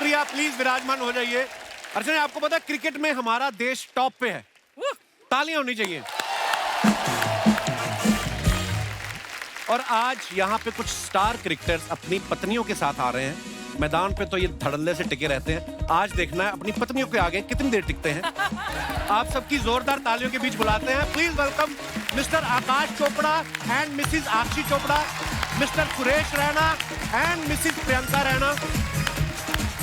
शुक्रिया, प्लीज विराजमान हो जाइए। अर्चना, आपको पता है क्रिकेट में हमारा देश टॉप पे है, तालियां होनी चाहिए। और आज यहाँ पे कुछ स्टार क्रिकेटर्स अपनी पत्नियों के साथ आ रहे हैं। मैदान पे तो ये धड़ल्ले से टिके रहते हैं, आज देखना है अपनी पत्नियों के आगे कितनी देर टिकते हैं। आप सबकी जोरदार तालियों के बीच बुलाते हैं, please welcome Mr Aakash Chopra and Mrs Aakshi Chopra, Mr Suresh Raina and Mrs Priyanka Raina,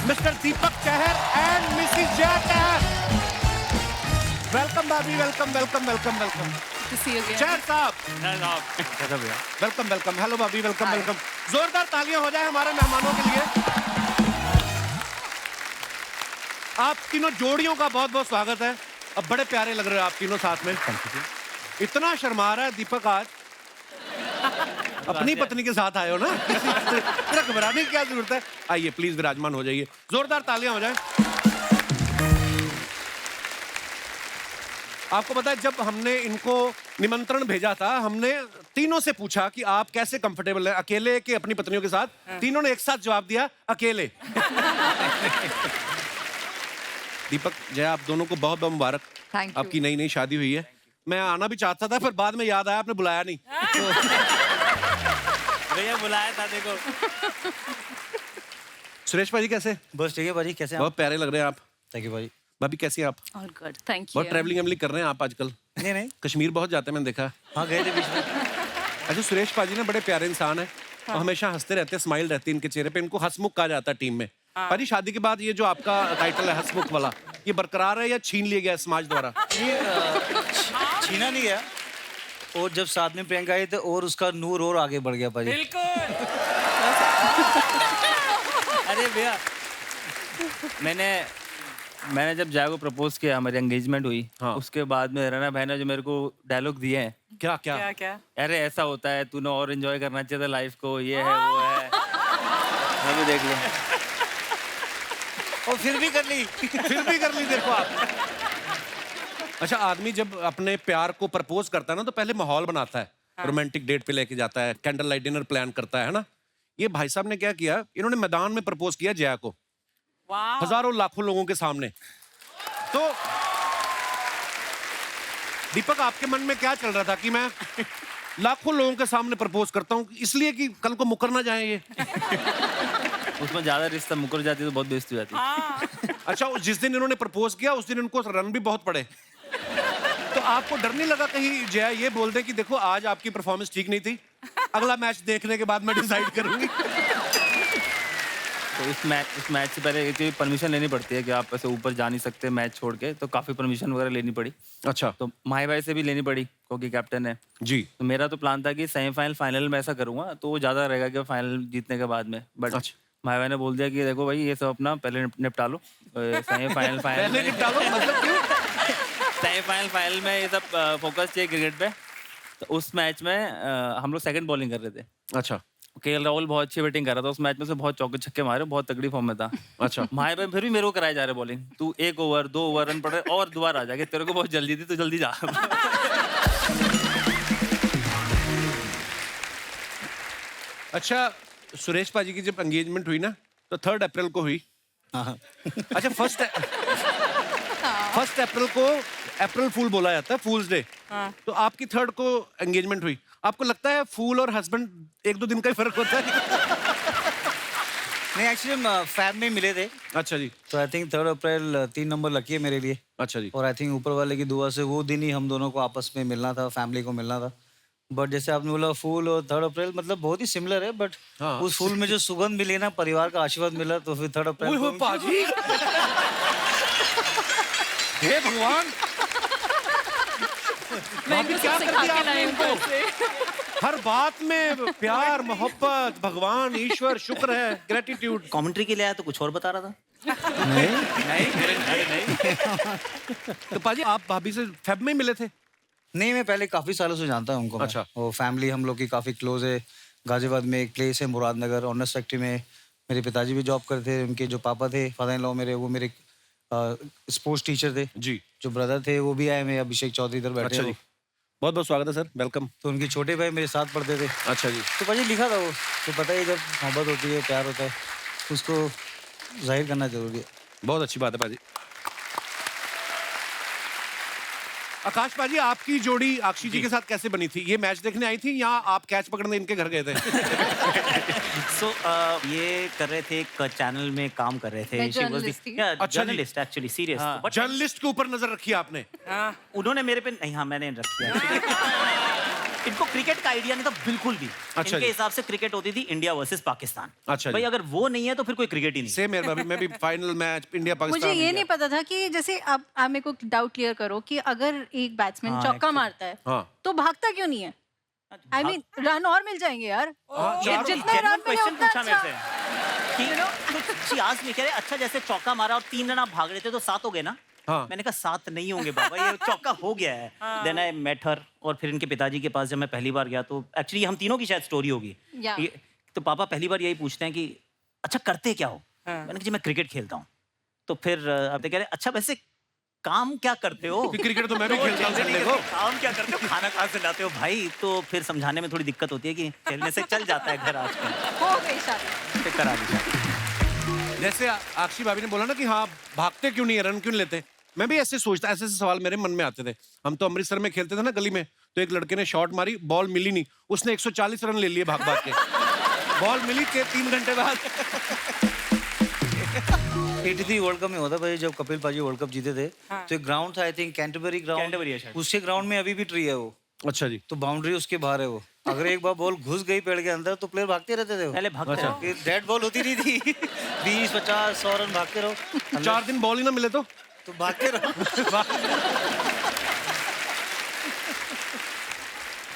Mr Deepak Chahar and Mrs Jaya Chahar. Welcome भाभी, welcome welcome welcome welcome. Chahar साहब, वेलकम वेलकम। हेलो भाभी, वेलकम वेलकम। जोरदार तालियां हो जाए हमारे मेहमानों के लिए। आप तीनों जोड़ियों का बहुत बहुत स्वागत है। अब बड़े प्यारे लग रहे हो आप तीनों साथ में। इतना शर्मा रहा है दीपक आज, अपनी पत्नी के साथ आए हो ना, इतना घबराने की क्या जरूरत है। आइए प्लीज विराजमान हो जाइए, जोरदार तालियां हो जाए। आपको पता है जब हमने इनको निमंत्रण भेजा था, हमने तीनों से पूछा कि आप कैसे कंफर्टेबल हैं, अकेले कि अपनी पत्नियों के साथ। तीनों ने एक साथ जवाब दिया, अकेले। दीपक जया, आप दोनों को बहुत बहुत मुबारक। आपकी नई नई शादी हुई है। मैं आना भी चाहता था, पर बाद में याद आया आपने बुलाया नहीं। भैया बुलाया था, देखो। सुरेश भाजी कैसे? बस ठीक है भाजी, कैसे? बहुत प्यारे लग रहे हैं आप। थैंक यू भाजी। भाभी कैसी हैं आप? All good, thank you. बहुत ट्रैवलिंग कर रहे हैं आप आजकल। नहीं कश्मीर बहुत जाते हैं, मैंने देखा। हाँ, गए थे बीच में। अच्छा, सुरेश पाजी ना बड़े प्यारे इंसान है। हाँ। हमेशा हंसते रहते हैं, स्माइल रहती है इनके चेहरे पे। इनको हंसमुख कहा जाता है टीम में। हाँ। पाजी, शादी के बाद ये जो आपका टाइटल है हंसमुख वाला, ये बरकरार है या छीन लिया गया समाज द्वारा? छीना नहीं गया, और जब साथ में प्रियंका आई तो और उसका नूर और आगे बढ़ गया पाजी। बिल्कुल। अरे भैया, मैंने जब जया को प्रपोज किया, हमारी एंगेजमेंट हुई। हाँ। उसके बाद में रना भाई ने जो मेरे को डायलॉग दिए हैं। क्या क्या क्या? अरे ऐसा होता है, तूने और एंजॉय करना चाहिए था लाइफ को, ये है वो है। मैं भी देख लो। और फिर भी कर ली देखो आप। अच्छा, आदमी जब अपने प्यार को प्रपोज करता है ना, तो पहले माहौल बनाता है। हाँ। रोमांटिक डेट पे लेके जाता है, कैंडल लाइट डिनर प्लान करता है ना। ये भाई साहब ने क्या किया, इन्होंने मैदान में प्रपोज किया जया को, हजारों लाखों लोगों के सामने। तो दीपक, आपके मन में क्या चल रहा था कि मैं लाखों लोगों के सामने प्रपोज करता हूँ इसलिए कि कल को मुकर ना जाए ये? उसमें ज्यादा रिश्ता मुकर जाती तो बहुत बेइज्जती हो जाती। अच्छा, जिस दिन इन्होंने प्रपोज किया उस दिन इनको रन भी बहुत पड़े। तो आपको डर नहीं लगा कहीं जया ये बोल दे कि देखो आज आपकी परफॉर्मेंस ठीक नहीं थी, अगला मैच देखने के बाद मैं डिसाइड करूंगी? तो इस मैच से पहले परमिशन लेनी पड़ती है कि आप ऐसे ऊपर जा नहीं सकते मैच छोड़ के, तो काफी परमिशन वगैरह लेनी पड़ी। अच्छा। तो माही भाई से भी लेनी पड़ी क्योंकि कैप्टन है जी। तो मेरा तो प्लान था कि सेमीफाइनल फाइनल में ऐसा करूंगा तो वो ज्यादा रहेगा कि फाइनल जीतने के बाद में। बट अच्छा। माही भाई ने बोल दिया कि देखो भाई ये सब अपना पहले निपटा लो, सेमीफाइनल पहले निपटा लो मतलब क्यों? सेमीफाइनल में ये सब फोकस चाहिए क्रिकेट पे। तो उस मैच में हम लोग सेकंड बॉलिंग कर रहे थे। अच्छा। केएल राहुल बहुत अच्छी बैटिंग कर रहा था उस मैच में, से बहुत चौके छक्के मारे, बहुत तगड़ी फॉर्म में था। अच्छा। माही भाई फिर भी मेरे को कराए जा रहे बॉलिंग, तू 1 ओवर 2 ओवर रन पड़ रहे और दोबारा आ जाके, तेरे को बहुत जल्दी थी, तू जल्दी जा। अच्छा, सुरेश पाजी की जब एंगेजमेंट हुई ना तो 3 अप्रैल को हुई। अच्छा, फर्स्ट अप्रैल को अप्रैल फूल बोला जाता है, फूल्स डे। तो आपकी 3 को एंगेजमेंट हुई। आपको लगता है फूल और हस्बैंड 1-2 दिन का ही फर्क होता है? नहीं, एक्चुअली हम फैब में मिले थे। अच्छा जी। तो I think 3 April 3 number lucky है मेरे लिए। अच्छा जी। और आई थिंक ऊपर वाले की दुआ से वो दिन ही हम दोनों को आपस में मिलना था, फैमिली को मिलना था। बट जैसे आपने बोला फूल और 3 अप्रैल मतलब बहुत ही सिमिलर है, बट हाँ। उस फूल में जो सुगंध मिली ना, परिवार का आशीर्वाद मिला, तो फिर 3 अप्रैल को पाजी। हे भगवान, क्या कर दिया आपने इनको? हर बात में प्यार, मोहब्बत, भगवान, ईश्वर, शुक्र है, ग्रेटिट्यूड। कमेंट्री के लिए आया तो कुछ और बता रहा था। नहीं। तो पाजी, आप भाभी से फेब में मिले थे? नहीं, मैं पहले काफी सालों से जानता हूँ उनको। अच्छा। वो फैमिली हम लोग की काफी क्लोज है। गाजियाबाद में एक प्लेस है मुरादनगर, ऑनर्स फैक्ट्री में मेरे पिताजी भी जॉब करते थे। उनके जो पापा थे, फादर इन लॉ मेरे, वो मेरे स्पोर्ट्स टीचर थे जी। जो ब्रदर थे वो भी आए, मैं अभिषेक चौधरी इधर बैठे। अच्छा जी, बहुत बहुत स्वागत है सर, वेलकम। तो उनके छोटे भाई मेरे साथ पढ़ते थे। अच्छा जी। तो पाजी लिखा था वो, तो पता ही जब मोहब्बत होती है, प्यार होता है, उसको जाहिर करना जरूरी है। बहुत अच्छी बात है पाजी। आकाश पाजी, आपकी जोड़ी आक्षी जी के साथ कैसे बनी थी? ये मैच देखने आई थी या आप कैच पकड़ने इनके घर गए थे? ये कर रहे थे, एक चैनल में काम कर रहे थे। Journalist actually, serious. जर्नलिस्ट के ऊपर नजर रखी आपने? उन्होंने मेरे पे नहीं, हाँ मैंने रखी है। इनको क्रिकेट का आइडिया नहीं था बिल्कुल भी। अच्छा इनके हिसाब से क्रिकेट होती थी इंडिया वर्सेस पाकिस्तान। अच्छा भाई, अगर वो नहीं है तो फिर कोई क्रिकेट ही नहीं। सेम है, मैं भी फाइनल मैच इंडिया पाकिस्तान। मुझे ये नहीं पता था कि जैसे अब आप मेरे को डाउट क्लियर करो कि अगर एक बैट्समैन चौका मारता है तो भागता क्यों नहीं है? आई मीन रन और मिल जाएंगे यार। ये जितने रन मिले क्वेश्चन उतना पूछा मेरे अच्छा। से कि चियाज में कह रहे अच्छा जैसे चौका मारा और 3 रन आप भाग रहे थे तो 7 हो गए ना। हाँ। मैंने कहा 7 नहीं होंगे बाबा, ये चौका हो गया है। देन आई मेट हर, और फिर इनके पिताजी के पास जब मैं पहली बार गया तो एक्चुअली हम तीनों की शायद स्टोरी होगी। तो पापा पहली बार यही पूछते हैं कि अच्छा करते क्या हो? मैंने कहा जी मैं क्रिकेट खेलता हूँ। तो फिर अब कह रहे अच्छा वैसे काम क्या करते हो? क्रिकेट तो मैं भी खेलता हूँ संडे को। काम क्या करते हो, खाना कहाँ से लाते हो भाई? तो फिर समझाने में थोड़ी दिक्कत होती है कि खेलने से चल जाता है घर आजकल। हो गई शादी। फिर करा दी शादी। जैसे आक्षी भाभी ने बोला ना कि हाँ भागते क्यों नहीं है, रन क्यों नहीं लेते, मैं भी ऐसे सोचता, ऐसे सवाल मेरे मन में आते थे। हम तो अमृतसर में खेलते थे ना गली में, तो एक लड़के ने शॉट मारी, बॉल मिली नहीं, उसने 140 रन ले लिए भाग भाग के। बॉल मिली के 3 घंटे बाद। 83 वर्ल्ड कप में होता भाई, जब कपिल पाजी वर्ल्ड कप जीते थे। तो एक ग्राउंड था, आई थिंक कैंटरबरी ग्राउंड, उसके ग्राउंड में अभी भी ट्री है वो। अच्छा जी। तो बाउंड्री उसके बाहर है वो। अगर एक बार बॉल घुस गई पेड़ के अंदर तो प्लेयर भागते रहते थे। पहले भागते रहो। डेड बॉल होती नहीं थी। 20, 50, 100 रन भागते रहो। 4 दिन बॉल ही ना मिले तो भागते रहो।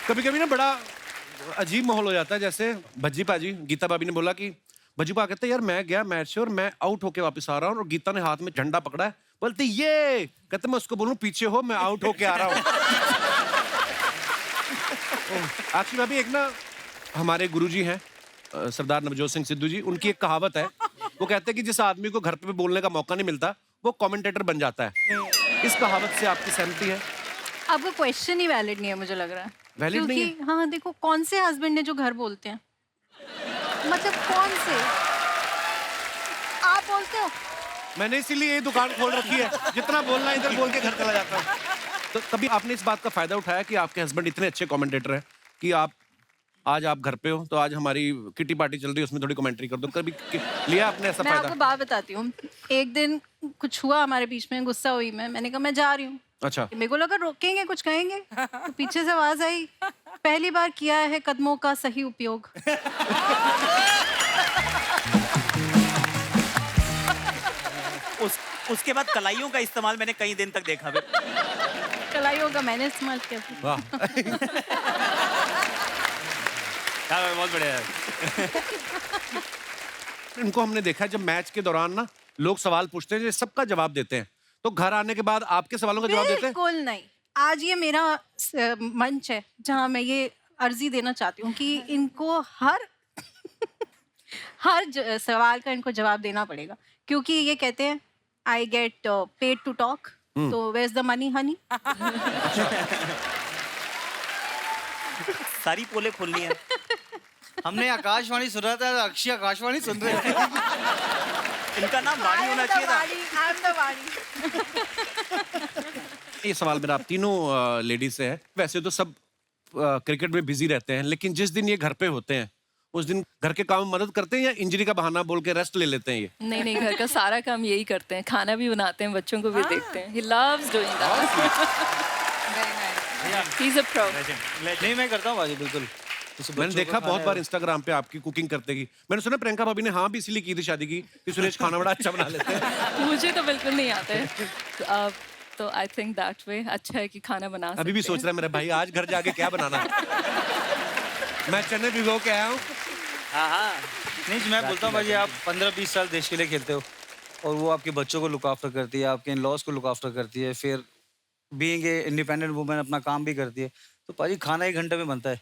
कभी कभी ना बड़ा अजीब माहौल हो जाता है। जैसे भज्जी पाजी, गीता भाभी ने बोला कि भज्जी पा कहते यार मैं गया मैच से और मैं आउट होके वापस आ रहा हूँ और गीता ने हाथ में झंडा पकड़ा है, बोलते ये कहते मैं उसको बोलूं पीछे हो, मैं आउट होके आ रहा हूँ। आखिर भाभी एक ना हमारे गुरुजी हैं सरदार नवजोत सिंह सिद्धू जी, उनकी एक कहावत है, वो कहते हैं कि जिस आदमी को घर पे बोलने का मौका नहीं मिलता वो कमेंटेटर बन जाता है। इस कहावत से आपकी सहमति है? आपका क्वेश्चन ही वैलिड नहीं है मुझे लग रहा है। वैलिड नहीं है? क्योंकि हाँ देखो, कौन से हस्बैंड है जो घर बोलते हैं? मतलब कौन से? आप बोलते हो? मैंने इसीलिए ये दुकान खोल रखी है, जितना बोलना है इधर बोल के घर चला जाता हूँ। तो कभी आपने इस बात का फायदा उठाया कि आपके हस्बैंड इतने अच्छे कमेंटेटर हैं कि आप आज आप घर पे हो तो आज हमारी किटी पार्टी चल रही है उसमें थोड़ी कमेंट्री कर दो, कभी लिया आपने ऐसा मैं फायदा? आपको बात बताती हूँ। एक दिन कुछ हुआ हमारे बीच में, गुस्सा हुई मैंने कहा मैं जा रही हूँ। अच्छा। मेरे को लगा रोकेंगे, कुछ कहेंगे, तो पीछे से आवाज आई, पहली बार किया है कदमों का सही उपयोग। उसके बाद कलाइयों का इस्तेमाल मैंने कई दिन तक देखा। कलाइयों का मैंने इस्तेमाल किया। वाह। बहुत बढ़िया है। इनको हमने देखा है जब मैच के दौरान ना लोग सवाल पूछते हैं, सबका जवाब देते हैं, तो घर आने के बाद आपके सवालों का जवाब देते हैं? बिल्कुल नहीं। आज ये मेरा मंच है जहाँ मैं ये अर्जी देना चाहती हूँ कि इनको हर सवाल का इनको जवाब देना पड़ेगा, क्योंकि ये कहते हैं I get paid to talk, तो where is the money honey. सारी पोले खोलनी है। हमने आकाशवाणी सुना था, अक्षय आकाशवाणी सुन रहे थे। इनका नाम वाणी होना चाहिए था। I am the वाणी। ये सवाल मेरा आप तीनों लेडीज से है। वैसे तो सब क्रिकेट में बिजी रहते हैं, लेकिन जिस दिन ये घर पे होते हैं उस दिन घर के काम में मदद करते हैं या इंजरी का बहाना बोल के रेस्ट ले लेते हैं ये? नहीं नहीं, घर का सारा काम यही करते हैं, खाना भी बनाते हैं, बच्चों को भी देखते हैं। He loves doing that. He's a pro. नहीं, मैं करता हूँ बाजी, बिल्कुल। मैंने देखा बहुत बार इंस्टाग्राम पे आपकी कुकिंग करते की। मैंने सुना प्रियंका भाभी ने हाँ भी इसलिए की थी शादी की कि सुरेश खाना बड़ा अच्छा बना लेते हैं। मुझे तो बिल्कुल नहीं आता है, तो आई थिंक दैट वे अच्छा है कि खाना बना सकते हैं। अभी भी सोच रहा है मेरा भाई आज घर जाके क्या बनाना है। मैं चने भिगो के आया हूँ। हाँ। नहीं, मैं बोलता हूँ भाई, आप 15-20 साल देश के लिए खेलते हो और वो आपके बच्चों को लुक आफ्टर करती है, आपके इन लॉज को लुक आफ्टर करती है, फिर बीइंग ए इंडिपेंडेंट वुमेन अपना काम भी करती है, तो पाजी खाना 1 घंटे में बनता है।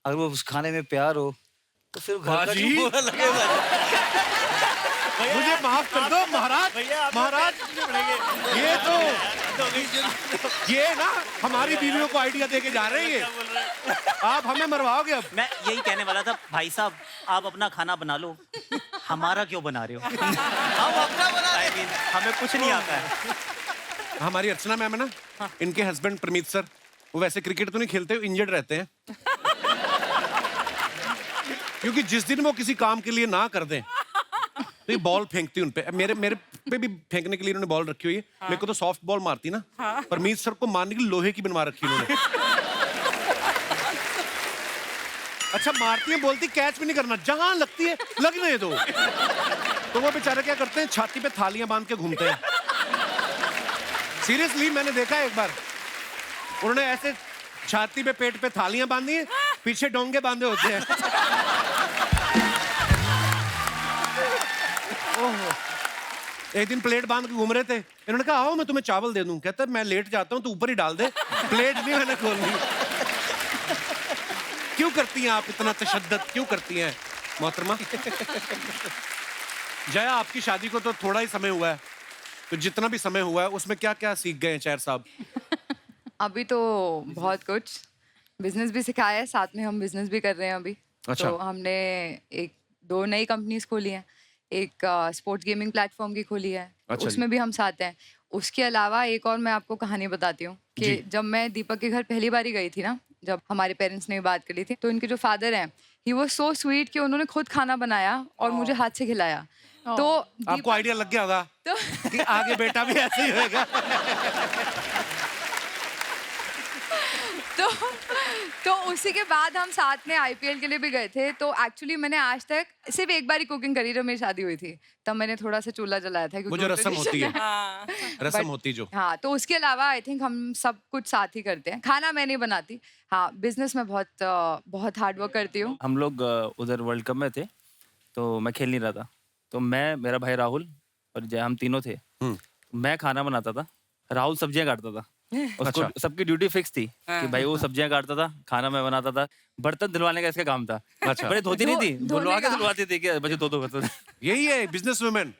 अगर वो उस खाने में प्यार हो तो फिर घर का क्यों बुरा लगेगा? मुझे माफ कर दो महाराज। महाराज ये ना हमारी बीवियों को आइडिया देके जा रहे हैं। आप हमें मरवाओगे अब। मैं यही कहने वाला था, भाई साहब आप अपना खाना बना लो, हमारा क्यों बना रहे हो? हम अपना बना रहे हैं। हमें कुछ नहीं आता है। हमारी अर्चना मैम है ना, इनके हस्बैंड प्रमीत सर, वो वैसे क्रिकेट तो नहीं खेलते, इंजर्ड रहते हैं। क्योंकि जिस दिन वो किसी काम के लिए ना कर दें तो ये बॉल फेंकती उन पे। मेरे पे भी फेंकने के लिए इन्होंने बॉल रखी हुई है। मेरे को तो सॉफ्ट बॉल मारती ना, परमीत सर को मारने के लिए लोहे की बनवा रखी इन्होंने। अच्छा मारती है, बोलती कैच भी नहीं करना, जहां लगती है लगने दो। तो वो बेचारे क्या करते हैं, छाती पे थालियां बांध के घूमते हैं। सीरियसली मैंने देखा है एक बार, उन्होंने ऐसे छाती पे पेट पे थालियां बांधी हैं, पीछे डोंगे बांधे होते हैं। ओहो, एक दिन प्लेट बांध के घूम रहे थे, इन्होंने कहा आओ मैं तुम्हें चावल दे दूं। कहता मैं लेट जाता हूं तो ऊपर ही डाल दे, प्लेट नहीं मैंने खोलनी। क्यों करती हैं आप इतना तशद्दुद, क्यों करती हैं मोहतरमा? जया, आपकी शादी को तो थोड़ा ही समय हुआ है, तो जितना भी समय हुआ है उसमें क्या क्या सीख गए हैं चैर साहब? अभी तो बहुत कुछ, बिजनेस भी सिखाया है, साथ में हम बिजनेस भी कर रहे हैं अभी। अच्छा। तो हमने 2 नई कंपनीज खोली हैं, एक स्पोर्ट्स गेमिंग प्लेटफॉर्म की खोली है। अच्छा उसमें भी हम साथ हैं। उसके अलावा एक और मैं आपको कहानी बताती हूँ कि जब मैं दीपक के घर पहली बारी गई थी ना, जब हमारे पेरेंट्स ने बात करी थी, तो इनके जो फादर हैं, ही वाज सो स्वीट कि उन्होंने खुद खाना बनाया और मुझे हाथ से खिलाया। तो आपको आइडिया लग गया होगा कि आगे बेटा भी ऐसे ही होगा। तो उसी के बाद हम साथ में आईपीएल के लिए भी गए थे। तो एक्चुअली मैंने आज तक सिर्फ एक बार ही कुकिंग करी जब मेरी शादी हुई थी, तब मैंने थोड़ा सा चूल्हा जलाया था। वो जो रस्म होती है, रस्म But- होती जो। हाँ, तो उसके अलावा आई थिंक हम सब कुछ साथ ही करते हैं। खाना मैं नहीं बनाती, हाँ बिजनेस में बहुत हार्ड वर्क करती हूँ। हम लोग उधर वर्ल्ड कप में थे, तो मैं खेल नहीं रहा था, तो मैं, मेरा भाई राहुल और जय, हम तीनों थे। मैं खाना बनाता था, राहुल सब्जियां काटता था। उसको अच्छा। सबकी ड्यूटी फिक्स थी कि भाई वो सब्जियां काटता था, खाना मैं बनाता था, बर्तन धुलवाने का इसका काम था। अच्छा। बड़े धोती नहीं थी, धुलवा के का। धुलवाती थी कि बच्चे दो करते थे। यही है बिजनेस वुमेन,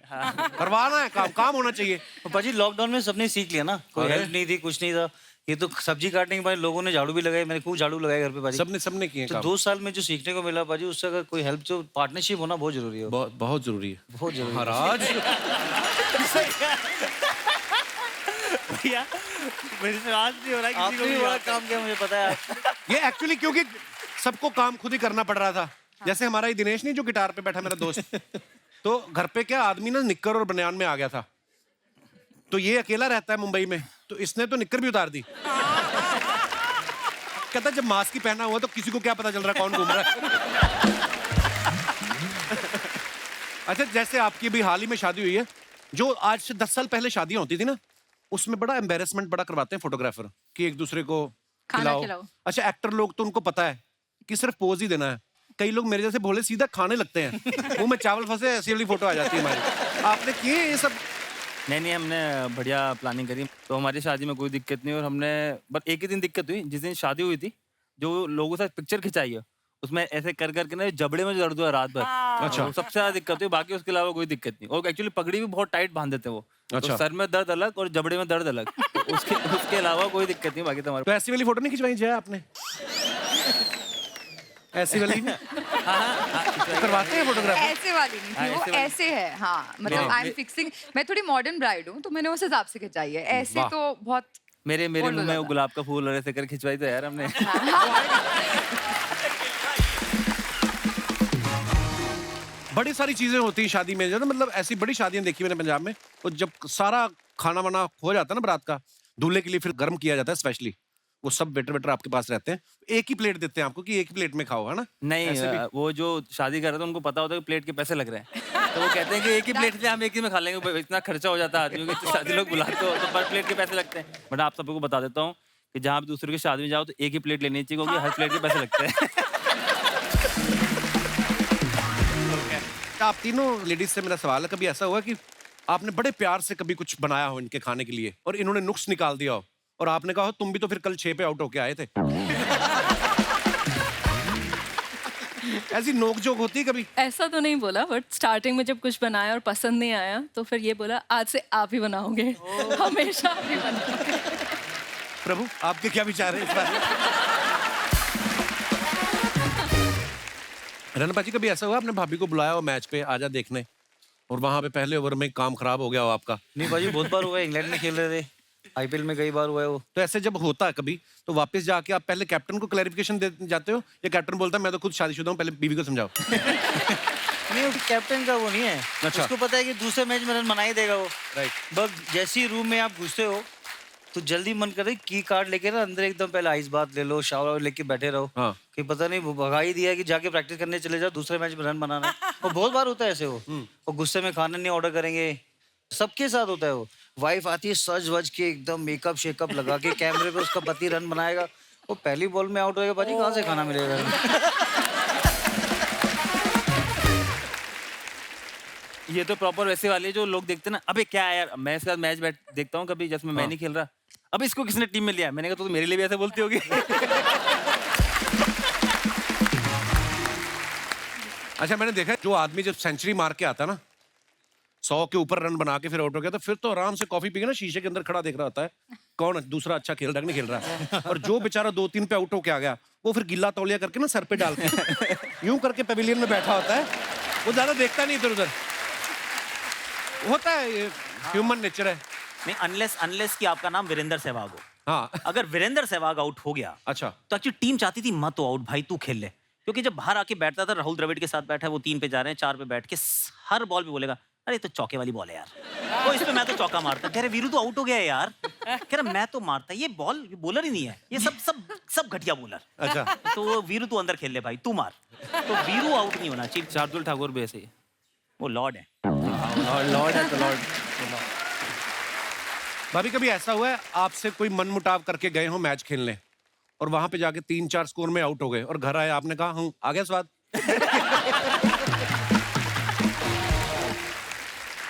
करवाना है काम, काम होना चाहिए। पाजी लॉकडाउन में सबने सीख लिया ना, कोई अरे। हेल्प नहीं थी, कुछ नहीं था। ये तो सब्जी काटने के बाद लोगों ने झाड़ू भी लगाए, मैंने खूब झाड़ू लगाया घर पे पाजी। सबने किए तो काम। 2 साल में जो सीखने को मिला पाजी, उससे अगर कोई हेल्प, जो पार्टनरशिप होना बहुत जरूरी है। बहुत बहुत जरूरी है। बहुत जरूरी है। महाराज भैया मेरे से आज नहीं हो रहा है, किसी आपने को भी भी बड़ा आता है। काम किया, मुझे पता है। ये एक्चुअली क्योंकि सबको काम खुद ही करना पड़ रहा था। जैसे हमारा ही दिनेश नहीं, जो गिटार पे बैठा मेरा दोस्त, तो घर पे क्या आदमी ना निक्कर और बनियान में आ गया था, तो ये अकेला रहता है मुंबई में, तो इसने तो निक्कर भी उतार दी। कहता जब मास्क ही पहना हुआ तो किसी को क्या पता चल रहा है कौन घूम रहा है। अच्छा, जैसे आपकी भी हाल ही में शादी हुई है, जो आज से 10 साल पहले शादियां होती थी ना, उसमें बड़ा एम्बेरसमेंट बड़ा करवाते हैं फोटोग्राफर कि एक दूसरे को खाना खिलाओ। अच्छा, एक्टर लोग तो उनको पता है कि सिर्फ पोज ही देना है। कई लोग मेरे जैसे भोले सीधा खाने लगते हैं, मुंह में चावल फंसे, ऐसी वाली फोटो आ जाती है हमारी। आपने किए ये सब? नहीं, हमने बढ़िया प्लानिंग करी, तो हमारी शादी में कोई दिक्कत नहीं। और हमने बस एक ही दिन दिक्कत हुई, जिस दिन शादी हुई थी, जो लोगों से पिक्चर खिंचाई है, उसमें ऐसे कर करके ना जबड़े में जो दर्द हुआ रात भर। अच्छा। तो सबसे ज्यादा दिक्कत हुई, बाकी उसके अलावा कोई दिक्कत नहीं। और एक्चुअली पगड़ी भी बहुत टाइट बांध देते हैं वो। अच्छा। तो सर में दर्द अलग और जबड़े में दर्द अलग। तो उसके अलावा कोई दिक्कत नहीं, बाकी तो हमारे। तो ऐसी वाली फोटो नहीं खिंचवाई जय आपने? ऐसी वाली करवाते हैं फोटोग्राफर? ऐसे वाली नहीं थी, वो ऐसे है। हाँ, मतलब आई एम फिक्सिंग, मैं थोड़ी मॉडर्न ब्राइड हूँ, तो मैंने उस हिसाब से खिंचाई है। ऐसे वाह। तो बहुत मेरे बोल मुंह में रहा वो था। गुलाब का फूल और ऐसे कर खिंचवाई तो यार हमने। बड़ी सारी चीजें होती हैं शादी में, जो ना मतलब ऐसी बड़ी शादियां देखी मैंने पंजाब में, तो जब सारा खाना वाना हो जाता है ना बारात का, दूल्हे के लिए फिर गर्म किया जाता है स्पेशली। वो सब वेटर आपके पास रहते हैं, एक ही प्लेट देते हैं आपको कि एक ही प्लेट में खाओ, है ना? नहीं, ऐसे भी? वो जो शादी कर रहे थे उनको पता होता है कि प्लेट के पैसे लग रहे हैं, तो वो कहते हैं कि एक ही प्लेट से हम एक ही में खा लेंगे, इतना खर्चा हो जाता है आदमी को, शादी लोग बुलाते हो तो पर प्लेट के पैसे लगते हैं। बट आप सबको बता देता हूँ कि जहाँ भी दूसरे की शादी में जाओ तो एक ही प्लेट लेनी चाहिए, क्योंकि हर प्लेट के पैसे लगते हैं। आप तीनों लेडीज से मेरा सवाल है, कभी ऐसा हुआ कि आपने बड़े प्यार से कभी कुछ बनाया हो इनके खाने के लिए और इन्होंने नुक्स निकाल दिया हो और आपने कहा हो तुम भी तो फिर कल 6 पे आउट होके आए थे? ऐसी नोकझोंक होती है कभी? ऐसा तो नहीं बोला, बट स्टार्टिंग में जब कुछ बनाया और पसंद नहीं आया तो फिर ये बोला आज से आप ही बनाओगे, हमेशा आप ही बनाओगे। प्रभु आपके क्या विचार है इस बारे में? रन पाजी कभी ऐसा हुआ आपने भाभी को बुलाया हो मैच पे आजा देखने और वहां पे पहले ओवर में काम खराब हो गया हो आपका? नहीं भाजी, बहुत बार हुआ है, इंग्लैंड में खेल रहे थे, आईपीएल में कई बार हुआ है वो। तो ऐसे जब होता है कभी तो वापस जाके आप पहले कैप्टन को क्लैरिफिकेशन दे जाते हो या कैप्टन बोलता है मैं तो खुद शादीशुदा हूँ, पहले बीवी को समझाओ? नहीं, कैप्टन का वो नहीं है। अच्छा। उसको पता है कि दूसरे मैच में रन बना ही देगा वो। राइट। बस जैसे ही रूम में आप घुसते हो तो जल्दी मन करे की कार्ड लेके ना अंदर एकदम पहले आइस बात ले लो, शावर लेके बैठे रहो। हाँ। कि पता नहीं भगा ही दिया है कि जाके प्रैक्टिस करने चले जाओ, दूसरे मैच में रन बनाना है। और बहुत बार होता है ऐसे वो। और गुस्से में खाना नहीं ऑर्डर करेंगे, सबके साथ होता है वो। वाइफ आती है सज वज के एकदम मेकअप शेकअप लगा के कैमरे पे, उसका पति रन बनाएगा, वो पहली बॉल में आउट होएगा, भाजी कहाँ से खाना मिलेगा? ये तो प्रॉपर वैसे वाली है जो लोग देखते हैं ना, अबे क्या है यार, मैं इसके साथ मैच देखता हूँ कभी जिसमें मैं नहीं खेल रहा, अब इसको किसने टीम में लिया? मैंने कहा तो मेरे लिए भी ऐसे बोलती होगी। अच्छा, मैंने देखा है जो आदमी जब सेंचुरी मार के आता है ना, 100 के ऊपर रन बना के फिर आउट हो गया, तो फिर तो आराम से कॉफी पी के ना शीशे के अंदर खड़ा देख रहा होता है कौन दूसरा अच्छा खेल रहा है कि नहीं खेल रहा है। और जो बेचारा 2-3 पे आउट होके आ गया, वो फिर गिल्ला तौलिया करके ना सर पे डाल के यूं करके पेविलियन में बैठा होता है, वो ज्यादा देखता नहीं इधर उधर। होता है, ये ह्यूमन नेचर है। नहीं, अनलेस कि आपका नाम वीरेंद्र सहवाग हो। हाँ। अगर वीरेंद्र सहवाग आउट हो गया अच्छा, तो एक्चुअली टीम चाहती थी मत हो आउट भाई, तू खेल ले, क्योंकि जब बाहर आके बैठता था, राहुल द्रविड़ के साथ बैठा है, वो 3 पे जा रहे हैं, 4 पे बैठ के हर बॉल पे बोलेगा अरे तो चौके वाली बॉल है यार, तो इस पे मैं तो चौका मारता। कह रहे वीरू तो आउट हो गया है यार, कह रहा मैं तो मारता, ये बॉलर ही नहीं है, ये सब घटिया बॉलर। अच्छा। तो वीरू तू अंदर खेल ले भाई, तू मार। तो वीरू आउट नहीं होना चाहिए। शार्दुल ठाकुर भी ऐसे ही, वो लॉर्ड है। लॉर्ड है तो लॉर्ड। भाभी कभी ऐसा हुआ है आपसे कोई मनमुटाव करके गए हो मैच खेलने और वहां पे जाके 3-4 स्कोर में आउट हो गए और घर आए, आपने कहा हूँ आ गया स्वाद?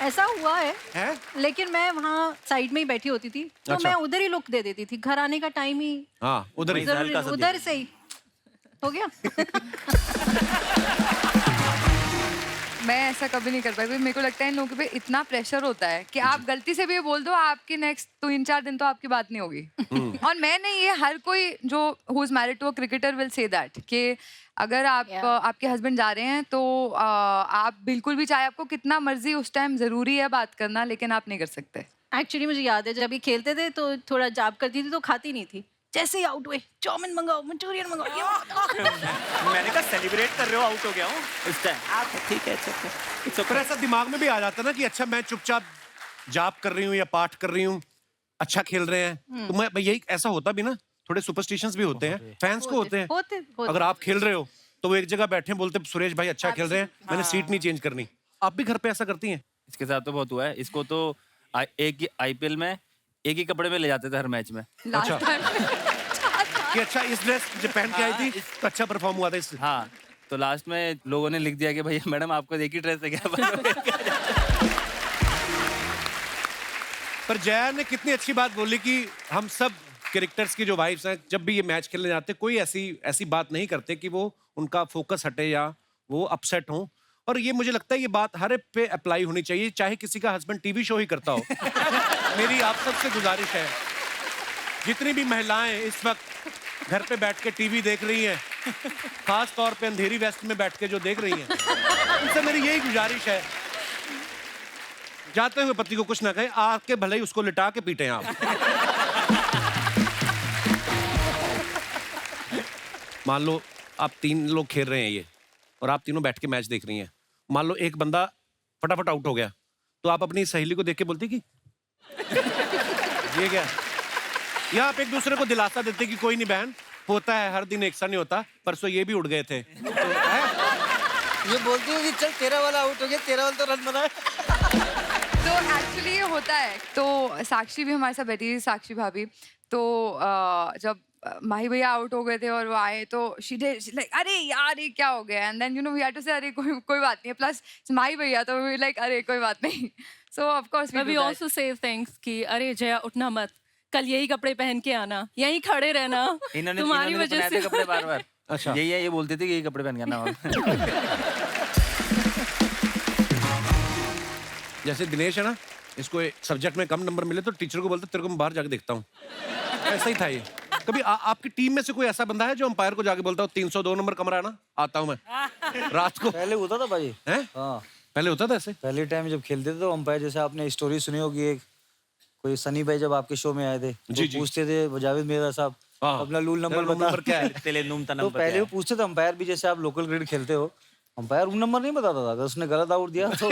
ऐसा हुआ है? लेकिन मैं वहाँ साइड में ही बैठी होती थी, तो अच्छा। मैं उधर ही लुक दे देती थी, घर आने का टाइम ही हाँ उधर ही। उधर से ही हो गया। मैं ऐसा कभी नहीं कर पाई, क्योंकि मेरे को लगता है इन लोगों पे इतना प्रेशर होता है कि आप गलती से भी ये बोल दो, आपकी नेक्स्ट 3-4 दिन तो आपकी बात नहीं होगी। और मैं नहीं, ये हर कोई जो who is married to a cricketer will say that कि अगर आप आपके हस्बैंड जा रहे हैं तो आप बिल्कुल भी, चाहे आपको कितना मर्जी उस टाइम जरूरी है बात करना, लेकिन आप नहीं कर सकते। एक्चुअली मुझे याद है जब ये खेलते थे तो थोड़ा जाप करती थी तो खाती नहीं थी, जैसे ही आउट हुए चाउमीन मंगाओ, मंचूरियन मंगाओ, ये मंगाओ। मैंने कहा सेलिब्रेट कर रहे हो, आउट हो गया हूँ इस टाइम, ठीक है अच्छा। पर ऐसा दिमाग में भी आ जाता है ना कि अच्छा मैं चुपचाप जाप कर रही हूँ या पाठ कर रही हूँ, अच्छा खेल रहे हैं, तो मैं यही ऐसा होता भी ना, थोड़े सुपरस्टिशंस भी होते हैं, फैंस को होते हैं। अगर आप खेल रहे हो तो वो एक जगह बैठे बोलते सुरेश भाई अच्छा खेल रहे हैं, मैंने सीट नहीं चेंज करनी। आप भी घर पे ऐसा करती हैं? इसके साथ तो बहुत हुआ है। इसको तो एक ही आईपीएल में एक ही कपड़े में ले जाते थे हर मैच में। अच्छा कि अच्छा इस ड्रेस जो पहन के आई थी तो अच्छा परफॉर्म हुआ था इससे। हाँ, तो लास्ट में लोगों ने लिख दिया कि भाई मैडम आपको एक ही ड्रेस है क्या? पर जया ने कितनी अच्छी बात बोली कि हम सब कैरेक्टर्स की जो वाइफ्स हैं जब भी ये मैच खेलने जाते कोई ऐसी बात नहीं करते कि वो उनका फोकस हटे या वो अपसेट हो। और ये मुझे लगता है ये बात हर एक पे अप्लाई होनी चाहिए, चाहे किसी का हस्बैंड टीवी शो ही करता हो। मेरी आप सबसे गुजारिश है, जितनी भी महिलाएं इस वक्त घर पे बैठ के टीवी देख रही हैं, खास तौर पे अंधेरी वेस्ट में बैठ के जो देख रही हैं, उनसे मेरी यही गुजारिश है, जाते हुए पति को कुछ ना कहें, आके भले ही उसको लिटा के पीटें आप। मान लो आप 3 लोग खेल रहे हैं ये और आप तीनों बैठ के मैच देख रही हैं, मान लो एक बंदा फटाफट आउट हो गया तो आप अपनी सहेली को देख के बोलती कि ये क्या, या आप एक दूसरे को दिलासा देते कि कोई नहीं बहन, होता है, हर दिन एक सा नहीं होता, परसों ये भी उड़ गए थे। तो ये बोलती हूँ कि चल तेरा वाला आउट हो गया, तेरा वाला तो रन बनाए। तो एक्चुअली ये होता है। तो साक्षी भी हमारे साथ बैठी थी, साक्षी भाभी, तो जब माही भैया आउट हो गए थे और वो आए तो शी लाइक अरे यार ये क्या हो गया, and then you know we had to say अरे कोई बात नहीं है, प्लस माही भैया तो वी लाइक अरे कोई बात नहीं। So of course we also say things कि अरे जया उठना मत, कल यही कपड़े पहन के आना, यहीं खड़े रहना, तुम्हारी वजह से कपड़े बार-बार। अच्छा यही है, ये बोलते थे कि यही कपड़े पहन के आना। जैसे दिनेश है ना, इसको सब्जेक्ट में कम नंबर मिले तो टीचर को बोलते तेरे को मैं बाहर जाके देखता हूँ, ऐसा ही था ये। कभी आपकी टीम में से कोई ऐसा बंदा है जो अंपायर को जाके बोलता हो 302 नंबर कमरा है ना, आता हूँ मैं रात को? पहले होता था भाई। हैं? हाँ, पहले होता था ऐसे? पहले टाइम जब खेलते थे तो अंपायर, जैसे आपने स्टोरी सुनी होगी, एक कोई सनी भाई जब आपके शो में आए थे, जी, तो पूछते थे जावेद मिर्जा साहब अपना लूल नंबर बता। क्या है? तेले नूमता तो नंबर पहले वो पूछते थे अंपायर भी, जैसे आप लोकल क्रिकेट खेलते हो, अंपायर रूम नंबर नहीं बताता था, अगर उसने गलत आउट दिया तो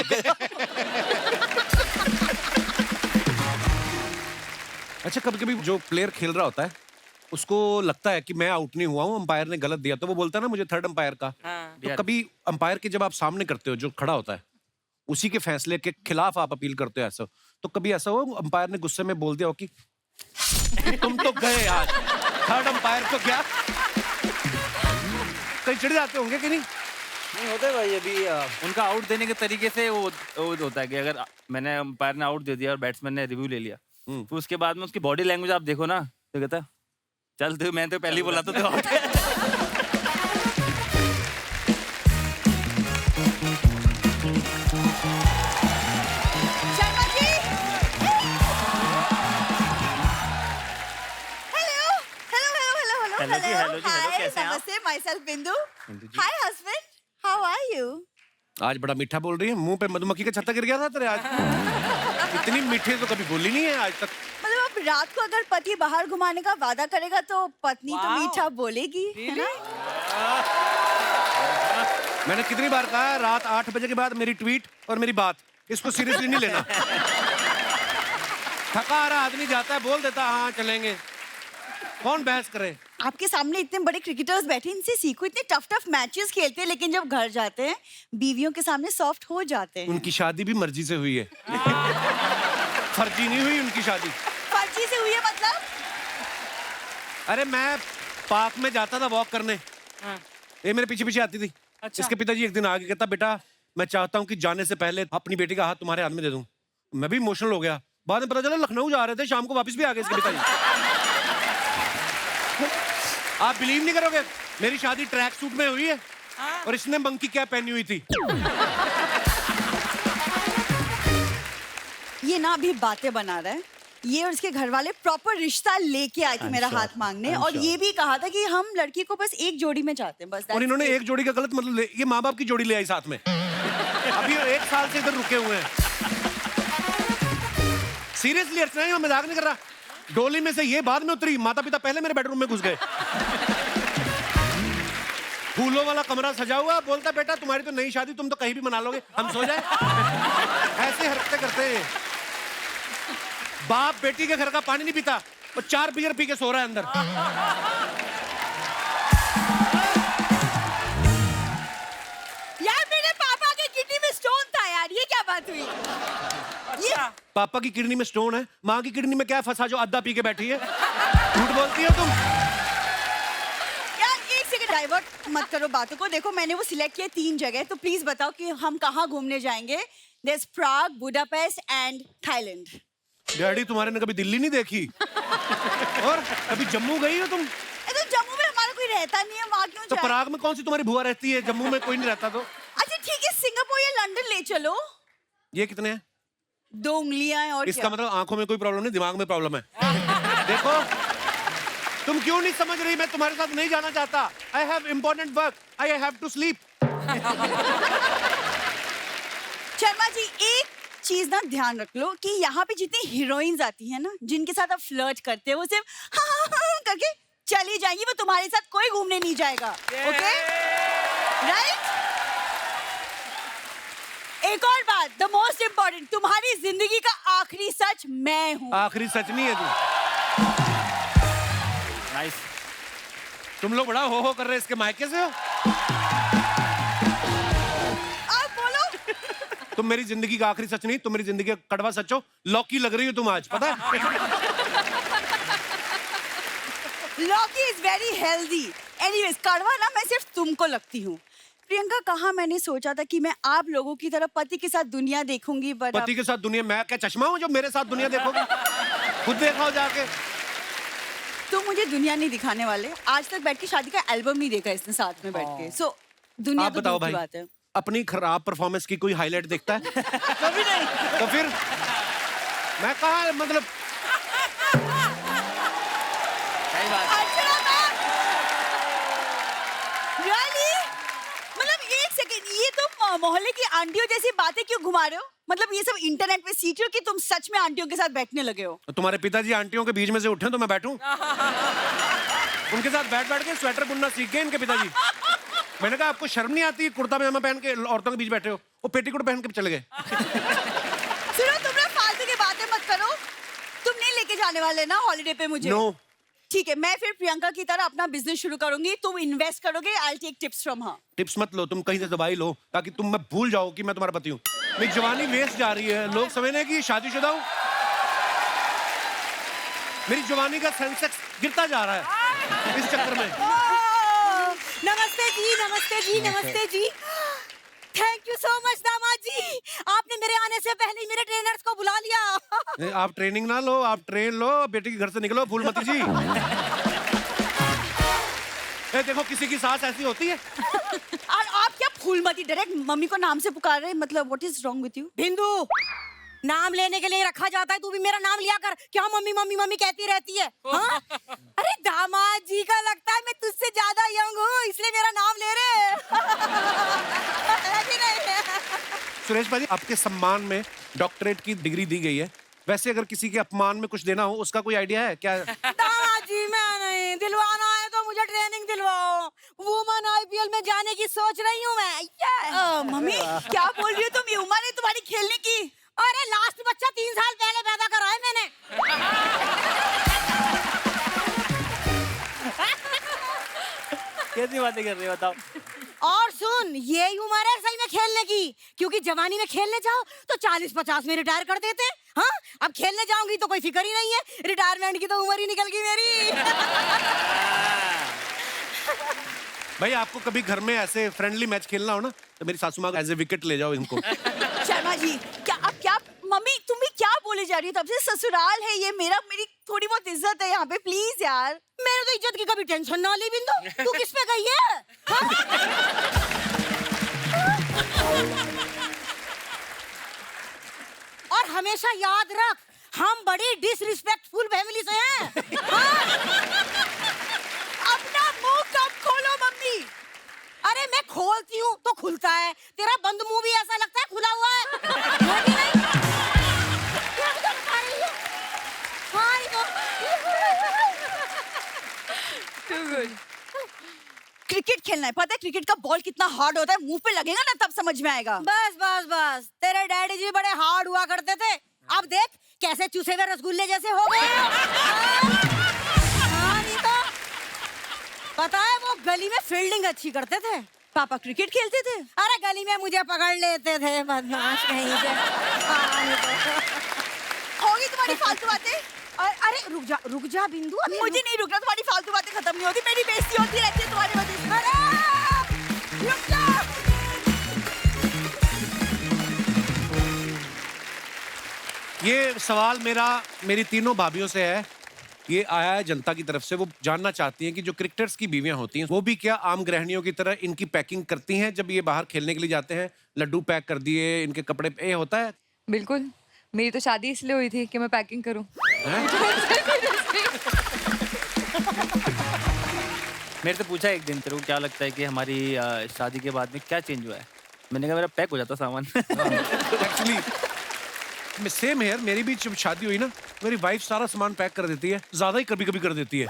अच्छा, कभी कभी जो प्लेयर खेल रहा होता है उसको लगता है कि मैं आउट नहीं हुआ हूँ, अंपायर ने गलत दिया, तो वो बोलता है ना मुझे थर्ड अंपायर का। तो कभी अंपायर के जब आप सामने करते हो, जो खड़ा होता है उसी के फैसले के खिलाफ आप अपील करते हो, ऐसा तो कभी ऐसा हुआ अंपायर ने गुस्से में बोल दिया हो कि तुम तो गए आज, थर्ड अंपायर को क्या? कहीं चिढ़ जाते होंगे कि नहीं? नहीं होता है भाई। अभी उनका आउट देने के तरीके से वो होता है कि अगर मैंने अंपायर ने आउट दे दिया और बैट्समैन ने रिव्यू ले लिया, फिर उसके बाद में उसकी बॉडी लैंग्वेज आप देखो ना, तो कहता है चल तू, मैं तो पहले ही बोला था तो आउट है। शर्मा जी, हेलो जी, हेलो जी, हेलो, कैसे हैं आप? नमस्ते, माई सेल्फ बिंदु। बिंदु जी। हाय हस्बैंड, हाउ आर यू? आज बड़ा मीठा बोल रही है, मुंह पे मधुमक्खी का छत्ता गिर गया था तेरे आज। इतनी मीठी तो कभी बोली नहीं है आज तक। मतलब अब रात को अगर पति बाहर घुमाने का वादा करेगा तो पत्नी तो मीठा बोलेगी, है ना? मैंने कितनी बार कहा है, रात 8 बजे के बाद मेरी ट्वीट और मेरी बात, इसको सीरियसली नहीं लेना। थका आ रहा आदमी जाता है, बोल देता हाँ चलेंगे, कौन बहस करे? आपके सामने इतने बड़े क्रिकेटर्स बैठे, इनसे सीखो, इतने टफ टफ मैचेस खेलते हैं, लेकिन जब घर जाते हैं बीवियों के सामने सॉफ्ट हो जाते हैं। उनकी शादी भी मर्जी से हुई है, फर्जी नहीं हुई उनकी शादी। फर्जी से हुई है मतलब? अरे मैं पार्क में जाता था वॉक करने, ये मेरे पीछे पीछे आती थी। इसके पिताजी एक दिन आगे कहता, बेटा मैं चाहता हूँ कि जाने से पहले अपनी बेटी का हाथ तुम्हारे हाथ में दे दूं। मैं भी इमोशनल हो गया। बाद में पता चला लखनऊ जा रहे थे, शाम को वापस भी आ गए इसके पिताजी। आप बिलीव नहीं करोगे, मेरी शादी ट्रैक सूट में हुई है और इसने मंकी कैप पहनी हुई थी। ये ना अभी बातें बना रहा है, ये और इसके घर वाले प्रॉपर रिश्ता लेके आए थे मेरा हाथ मांगने, और ये भी कहा था कि हम लड़की को बस एक जोड़ी में चाहते हैं बस। और इन्होंने एक जोड़ी का गलत मतलब ये माँ बाप की जोड़ी ले आई साथ में। अभी 1 साल से इधर रुके हुए हैं। सीरियसली अर्चना, मैं मजाक नहीं कर रहा। डोली में से ये बाद में उतरी, माता पिता पहले मेरे बेडरूम में घुस गए। फूलों वाला कमरा सजा हुआ, बोलता बेटा तुम्हारी तो नई शादी, तुम तो कहीं भी मना लोगे, हम सो जाए। ऐसे हरकतें करते हैं। बाप बेटी के घर का पानी नहीं पीता, वो 4 बियर पी के सो रहा है अंदर। यार मेरे पापा के किडनी में स्टोन था यार, ये क्या बात हुई? ये पापा की किडनी में स्टोन है, माँ की किडनी में क्या फंसा जो अद्धा पी के बैठी है? झूठ बोलती हो तुम। यार एक सेकंड, डाइवर्ट मत करो बातों को। देखो मैंने वो सिलेक्ट किया 3 जगह, तो प्लीज बताओ कि हम कहाँ घूमने जाएंगे। There's Prague, Budapest and Thailand. Daddy तुम्हारे ने कभी दिल्ली नहीं देखी? और कभी जम्मू गई हो तुम? तो जम्मू में हमारा कोई रहता नहीं है, वहाँ क्यों तो जाए? पराग में कौन सी तुम्हारी बुआ रहती है, जम्मू में कोई नहीं रहता तो? अच्छा ठीक है, सिंगापुर या लंदन ले चलो। ये कितने हैं? 2 उंगलियां और इसका क्या? मतलब आंखों में कोई प्रॉब्लम नहीं, दिमाग में प्रॉब्लम है। देखो तुम क्यों नहीं समझ रही, मैं तुम्हारे साथ नहीं जाना चाहता। I have important work, I have to sleep. Sharma ji एक चीज ना ध्यान रख लो कि यहाँ पे जितनी हीरोइंस आती है ना, जिनके साथ आप फ्लर्ट करते हो, वो सिर्फ हाँ करके चली जाएंगी, वो तुम्हारे साथ कोई घूमने नहीं जाएगा। Okay right? एक और बात, द मोस्ट इम्पोर्टेंट, तुम्हारी जिंदगी का आखिरी सच मैं हूँ। आखिरी सच नहीं है तू। नाइस। तुम लोग बड़ा हो कर रहे, इसके मायके से हो? आप बोलो। तुम मेरी जिंदगी का आखिरी सच नहीं, तुम मेरी जिंदगी का कड़वा सच हो। लौकी लग रही हो तुम आज, पता है? लौकी इज वेरी हेल्दी। एनीवेज कड़वा ना मैं सिर्फ तुमको लगती हूँ। प्रियंका कहा मैंने सोचा था कि मैं आप लोगों की तरह पति के साथ दुनिया देखूंगी, बट पति के साथ दुनिया, मैं क्या चश्मा हूँ जो मेरे साथ दुनिया देखोगे? खुद देखा हो जाके। तुम मुझे दुनिया नहीं दिखाने वाले। आज तक बैठ के शादी का एल्बम नहीं देखा इसने साथ में बैठ के। सो दुनिया आप तो बताओ दूर की भाई, बात है। अपनी खराब परफॉर्मेंस की कोई हाईलाइट देखता है? कभी नहीं। तो फिर मैं कहा मतलब सही बात। तुम मोहल्ले की आंटियों जैसी बातें क्यों घुमा रहे हो? मतलब ये सब इंटरनेट पे सीख रहे हो कि तुम सच में आंटियों के साथ बैठने लगे हो? तुम्हारे पिताजी आंटियों के बीच में से उठे तो मैं बैठूं? उनके साथ बैठ बैठ के स्वेटर बुनना सीख गए इनके पिताजी। मैंने कहा आपको शर्म नहीं आती कुर्ता पजामा पहन के औरतों के बीच बैठे हो? वो पेटीकोट पहन के चले गए। सुनो, तुम लोग फालतू की बातें मत करो। तुम नहीं लेके जाने वाले ना हॉलिडे पे मुझे? नो। ठीक है, मैं फिर प्रियंका की तरह अपना बिजनेस शुरू करूंगी। तुम इन्वेस्ट करोगे, I take tips from her. Tips मत लो, तुम कहीं से दवाई लो ताकि तुम मैं भूल जाओ कि मैं तुम्हारा पति हूँ। मेरी जवानी वेस्ट जा रही है, लोग समझने की शादीशुदा हूँ। मेरी जवानी का सेंसेक्स गिरता जा रहा है इस चक्कर में। नमस्ते जी, नमस्ते जी, नमस्ते जी। थैंक यू सो मच दामाद जी, आपने मेरे आने से पहले ही मेरे ट्रेनर्स को बुला लिया। आप ट्रेनिंग ना लो, आप ट्रेन लो, बेटे के घर से निकलो फूलमती जी। देखो किसी की सास ऐसी होती है। और आप क्या फूलमती डायरेक्ट मम्मी को नाम से पुकार रहे हैं? मतलब what is wrong with you? बिंदु, नाम लेने के लिए रखा जाता है, तू भी मेरा नाम लिया कर। क्या मम्मी मम्मी मम्मी कहती रहती है? हाँ? अरे दामाद जी का लगता है मैं तुझसे ज्यादा यंग हूँ, इसलिए मेरा नाम ले रहे हैं। सुरेश भाई, आपके सम्मान में डॉक्टरेट की डिग्री दी गई है। वैसे अगर किसी के अपमान में कुछ देना हो उसका कोई आइडिया है क्या? दामाद जी, मैं नहीं, दिलवाना है तो मुझे ट्रेनिंग दिलवाओ। वुमेन आईपीएल में जाने की सोच रही हूँ मैं। मम्मी क्या बोल रही हो तुम? ये उम्र है तुम्हारी खेलने की। अरे लास्ट बच्चा 3 साल पहले पैदा करा है मैंने। कैसी बातें कर रही हो बताओ? और सुन, यही उम्र है सही में खेलने की, क्योंकि जवानी में खेलने जाओ तो 40-50 में रिटायर कर देते। हाँ, अब खेलने जाऊंगी तो कोई फिक्र ही नहीं है, रिटायरमेंट की तो उम्र ही निकल गई मेरी। भाई आपको कभी घर में ऐसे फ्रेंडली मैच खेलना हो ना तो मेरी सासू माँ एज ए विकेट ले जाओ इनको। शर्मा जी, क्या अब क्या मम्मी तुम भी क्या बोले जा रही हो? तब से ससुराल है ये मेरा, मेरी थोड़ी बहुत इज्जत है यहाँ पे, प्लीज यार। मेरे तो इज्जत की कभी टेंशन ना ली बिंदु, तू किस पे गई है? और हमेशा याद रख, हम बड़ी डिसरिस्पेक्टफुल फैमिली से हैं। हाँ? अपना मुंह कब खोलो मम्मी। अरे मैं खोलती हूँ तो खुलता है, तेरा बंद मुंह भी ऐसा लगता है खुला हुआ है। है कि नहीं? क्रिकेट खेलना है, पता है क्रिकेट का बॉल कितना हार्ड होता है? मुंह पे लगेगा ना तब समझ में आएगा। बस बस बस, तेरे डैडी जी बड़े हार्ड हुआ करते थे, अब देख कैसे चूसे हुए रसगुल्ले जैसे हो गए। हाँ, नहीं तो पता है वो गली में फील्डिंग अच्छी करते थे। पापा क्रिकेट खेलते थे? अरे गली में मुझे पकड़ लेते थे, बदमाश कहीं से। होगी तुम्हारी फालतू बातें। अरे रुक जा बिंदु, मुझे नहीं रुकना, तुम्हारी फालतू बातें खत्म नहीं होती, मेरी बेइज्जती होती रहती है तुम्हारी वजह से। अरे रुक जा। ये सवाल मेरी तीनों भाभियों से है। ये आया है जनता की तरफ से। वो जानना चाहती हैं कि जो क्रिकेटर्स की बीवियां होती हैं वो भी क्या आम गृहिणियों की तरह इनकी पैकिंग करती हैं जब ये बाहर खेलने के लिए जाते हैं? लड्डू पैक कर दिए, इनके कपड़े ये होता है? बिल्कुल, मेरी तो शादी इसलिए हुई थी कि मैं पैकिंग करूं। मेरे से पूछा एक दिन, तेरे को क्या लगता है कि हमारी शादी के बाद में क्या चेंज हुआ है? मैंने कहा मेरा पैक हो जाता सामान। एक्चुअली सेम हेयर, मेरी भी जब शादी हुई ना मेरी वाइफ सारा सामान पैक कर देती है, ज्यादा ही कभी कभी कर देती है।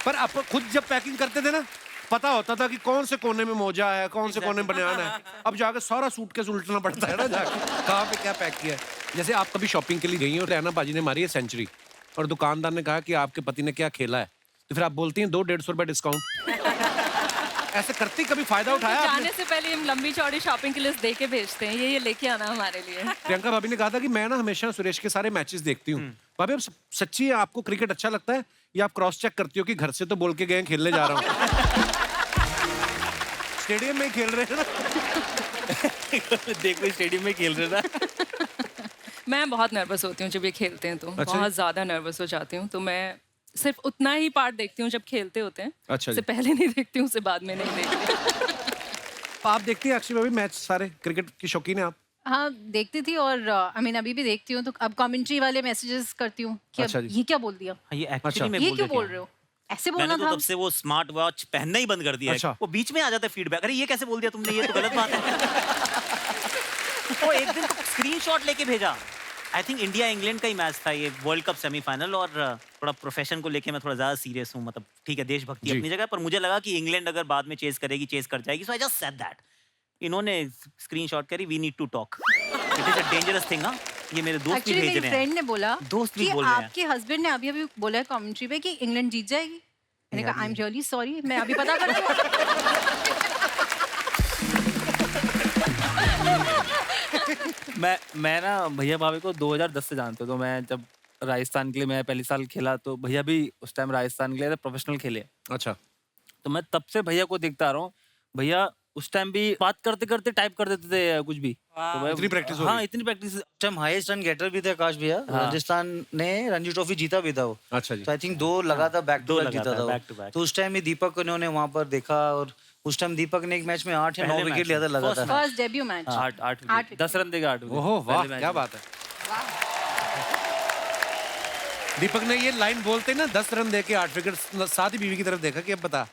पर आप खुद जब पैकिंग करते थे ना पता होता था कि कौन से कोने में मोजा है, कौन से कोने में बनियान है। अब जाके सारा सूटकेस उल्टना पड़ता है ना जाके कहाँ पे क्या पैक किया है। जैसे आप कभी शॉपिंग के लिए गई हो, रैना बाजी ने मारी है सेंचुरी और दुकानदार ने कहा कि आपके पति ने क्या खेला है, तो फिर आप बोलती हैं 200-150 रुपए डिस्काउंट। ऐसे करती कभी फायदा उठाया जाने से पहले हम लंबी चौड़ी शॉपिंग की लिस्ट दे के भेजते हैं, ये लेके आना हमारे लिए। प्रियंका भाभी ने कहा था कि मैं ना हमेशा सुरेश के सारे मैचेस देखती हूँ। भाभी अब सच्ची है आपको क्रिकेट अच्छा लगता है या आप क्रॉस चेक करती हो कि घर से तो बोल के गए खेलने जा रहा हूँ? स्टेडियम में ही खेल रहे हैं ना। देखो स्टेडियम में खेल रहे ना। मैं बहुत नर्वस होती हूँ जब ये खेलते हैं, तो अच्छा। बहुत ज्यादा नर्वस हो जाती हूँ। तो मैं सिर्फ उतना ही पार्ट देखती हूँ जब खेलते होते हैं। अच्छा उससे पहले नहीं देखती हूँ, उससे बाद में नहीं देखती। आप देखती हैं अक्षय भाभी मैच सारे? क्रिकेट की शौकीन है आप? हाँ देखती थी और आई मीन अभी भी देखती हूँ। तो अब कमेंट्री वाले मैसेजेस करती हूँ कि अच्छा अब जी। ये क्या बोल दिया, ये अच्छा। एक्चुअली में ये बोल क्यों रहे बोल थे। रहे हो। ऐसे बोलना मैंने तो था। तब से वो स्मार्ट वॉच पहनना ही बंद कर दिया है। अच्छा। वो बीच में आ जाता है फीडबैक, अरे ये कैसे बोल दिया तुमने, ये तो गलत बात है। तो एक दिन तो स्क्रीनशॉट लेके भेजा। आई थिंक इंडिया इंग्लैंड का ही मैच था ये, वर्ल्ड कप सेमीफाइनल, और थोड़ा प्रोफेशन को लेके मैं थोड़ा ज्यादा सीरियस हूँ। मतलब ठीक है, देशभक्ति जी। अपनी जगह, पर मुझे लगा कि इंग्लैंड अगर बाद में चेस करेगी, चेस कर जाएगी, so I just said that. इन्होंने स्क्रीनशॉट करी, we need to talk, it is a dangerous thing. ना ये मेरे दोस्त भी एक्चुअली भेज मेरी रहे हैं। फ्रेंड ने बोला दोस्त भी कि बोल रहे हैं। आपके हस्बैंड ने अभी अभी बोला है कमेंट्री पे कि इंग्लैंड जीत जाएगी। मैंने कहा आई एम रियली सॉरी, मैं अभी पता करती हूँ। मैं ना भैया भाभी को 2010 से जानते हो, तो मैं जब राजस्थान के लिए मैं पहली साल खेला तो भैया भी उस टाइम राजस्थान के लिए प्रोफेशनल खेले। अच्छा। तो मैं तब से भैया को देखता आ रहा हूँ। भैया उस टाइम भी बात करते करते टाइप कर देते थे कुछ भी। तो मैं- इतनी प्रैक्टिस हो हाँ, गई। इतनी practice. Time highest run getter भी थे आकाश भैया। राजस्थान ने रणजी ट्रॉफी जीता भी था वो। अच्छा जी। तो आई थिंक 2 लगातार बैक टू दो बैक जीता लगातार था back to वो। back। तो उस टाइम में दीपक को इन्होंने वहां पर देखा, और उस टाइम दीपक ने एक मैच में 8 या 9 पहले विकेट मैच लिया था में, लगातार। First debut match. 8 10 रन देगा 8 ओहो वाह, क्या बात है। दीपक ने ये लाइन बोलते ना 10 रन देके 8 विकेट, साथ ही बीवी की तरफ देखा कि अब बता।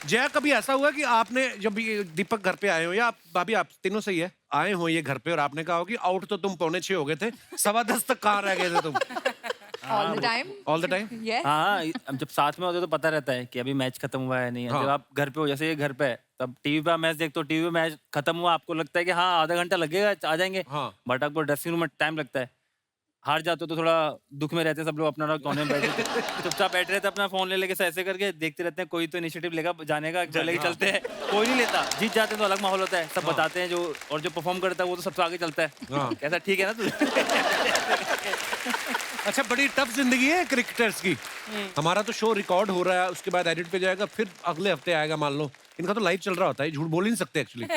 जया, कभी ऐसा हुआ कि आपने जब ये दीपक घर पे आए हो, या आप भाभी आप तीनों सही है, आए हो ये घर पे और आपने कहा हो कि आउट तो तुम 9:45 हो गए थे, 10:15 तक कहाँ रह गए थे तुम? All the time. All the time. Yes. हाँ, अब जब साथ में होते तो पता रहता है कि अभी मैच खत्म हुआ है नहीं है। हाँ। जब आप घर पे हो, जैसे ये घर पे है, तब टीवी पे मैच देखते हो, टीवी पे मैच खत्म हुआ, आपको लगता है कि हाँ आधा घंटा लगेगा, आ जाएंगे। हाँ। बट आपको ड्रेसिंग रूम में टाइम लगता है। हार जाते हो तो थोड़ा दुख में रहते हैं सब लोग, अपना कोने में बैठे चुपचाप बैठ रहे थे, अपना फोन ले लेके ऐसे करके देखते रहते हैं, कोई तो इनिशिएटिव लेगा जाने का, चले चलते हैं, कोई नहीं लेता। जीत जाते हैं तो अलग माहौल होता है, सब बताते हैं जो, और जो परफॉर्म करता है वो तो सबसे आगे चलता है। हाँ। कैसा ठीक है ना तू? अच्छा, बड़ी टफ जिंदगी है क्रिकेटर्स की। हमारा तो शो रिकॉर्ड हो रहा है, उसके बाद एडिट पे जाएगा, फिर अगले हफ्ते आएगा, मान लो। इनका तो लाइव चल रहा होता है, झूठ बोल ही नहीं सकते एक्चुअली।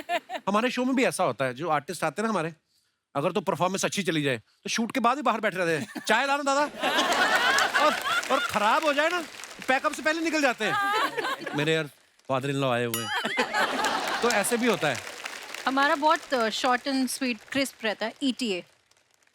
हमारे शो में भी ऐसा होता है, जो आर्टिस्ट आते हैं ना हमारे, अगर तो परफॉर्मेंस अच्छी चली जाए तो शूट के बाद ही बाहर बैठे रहते हैं, चाय लाना दादा, और खराब हो जाए ना पैकअप से पहले निकल जाते हैं। मेरे यार फादर इन लॉ आए हुए हैं, तो ऐसे भी होता है। हमारा बहुत शॉर्ट एंड स्वीट क्रिस्प रहता है, ETA,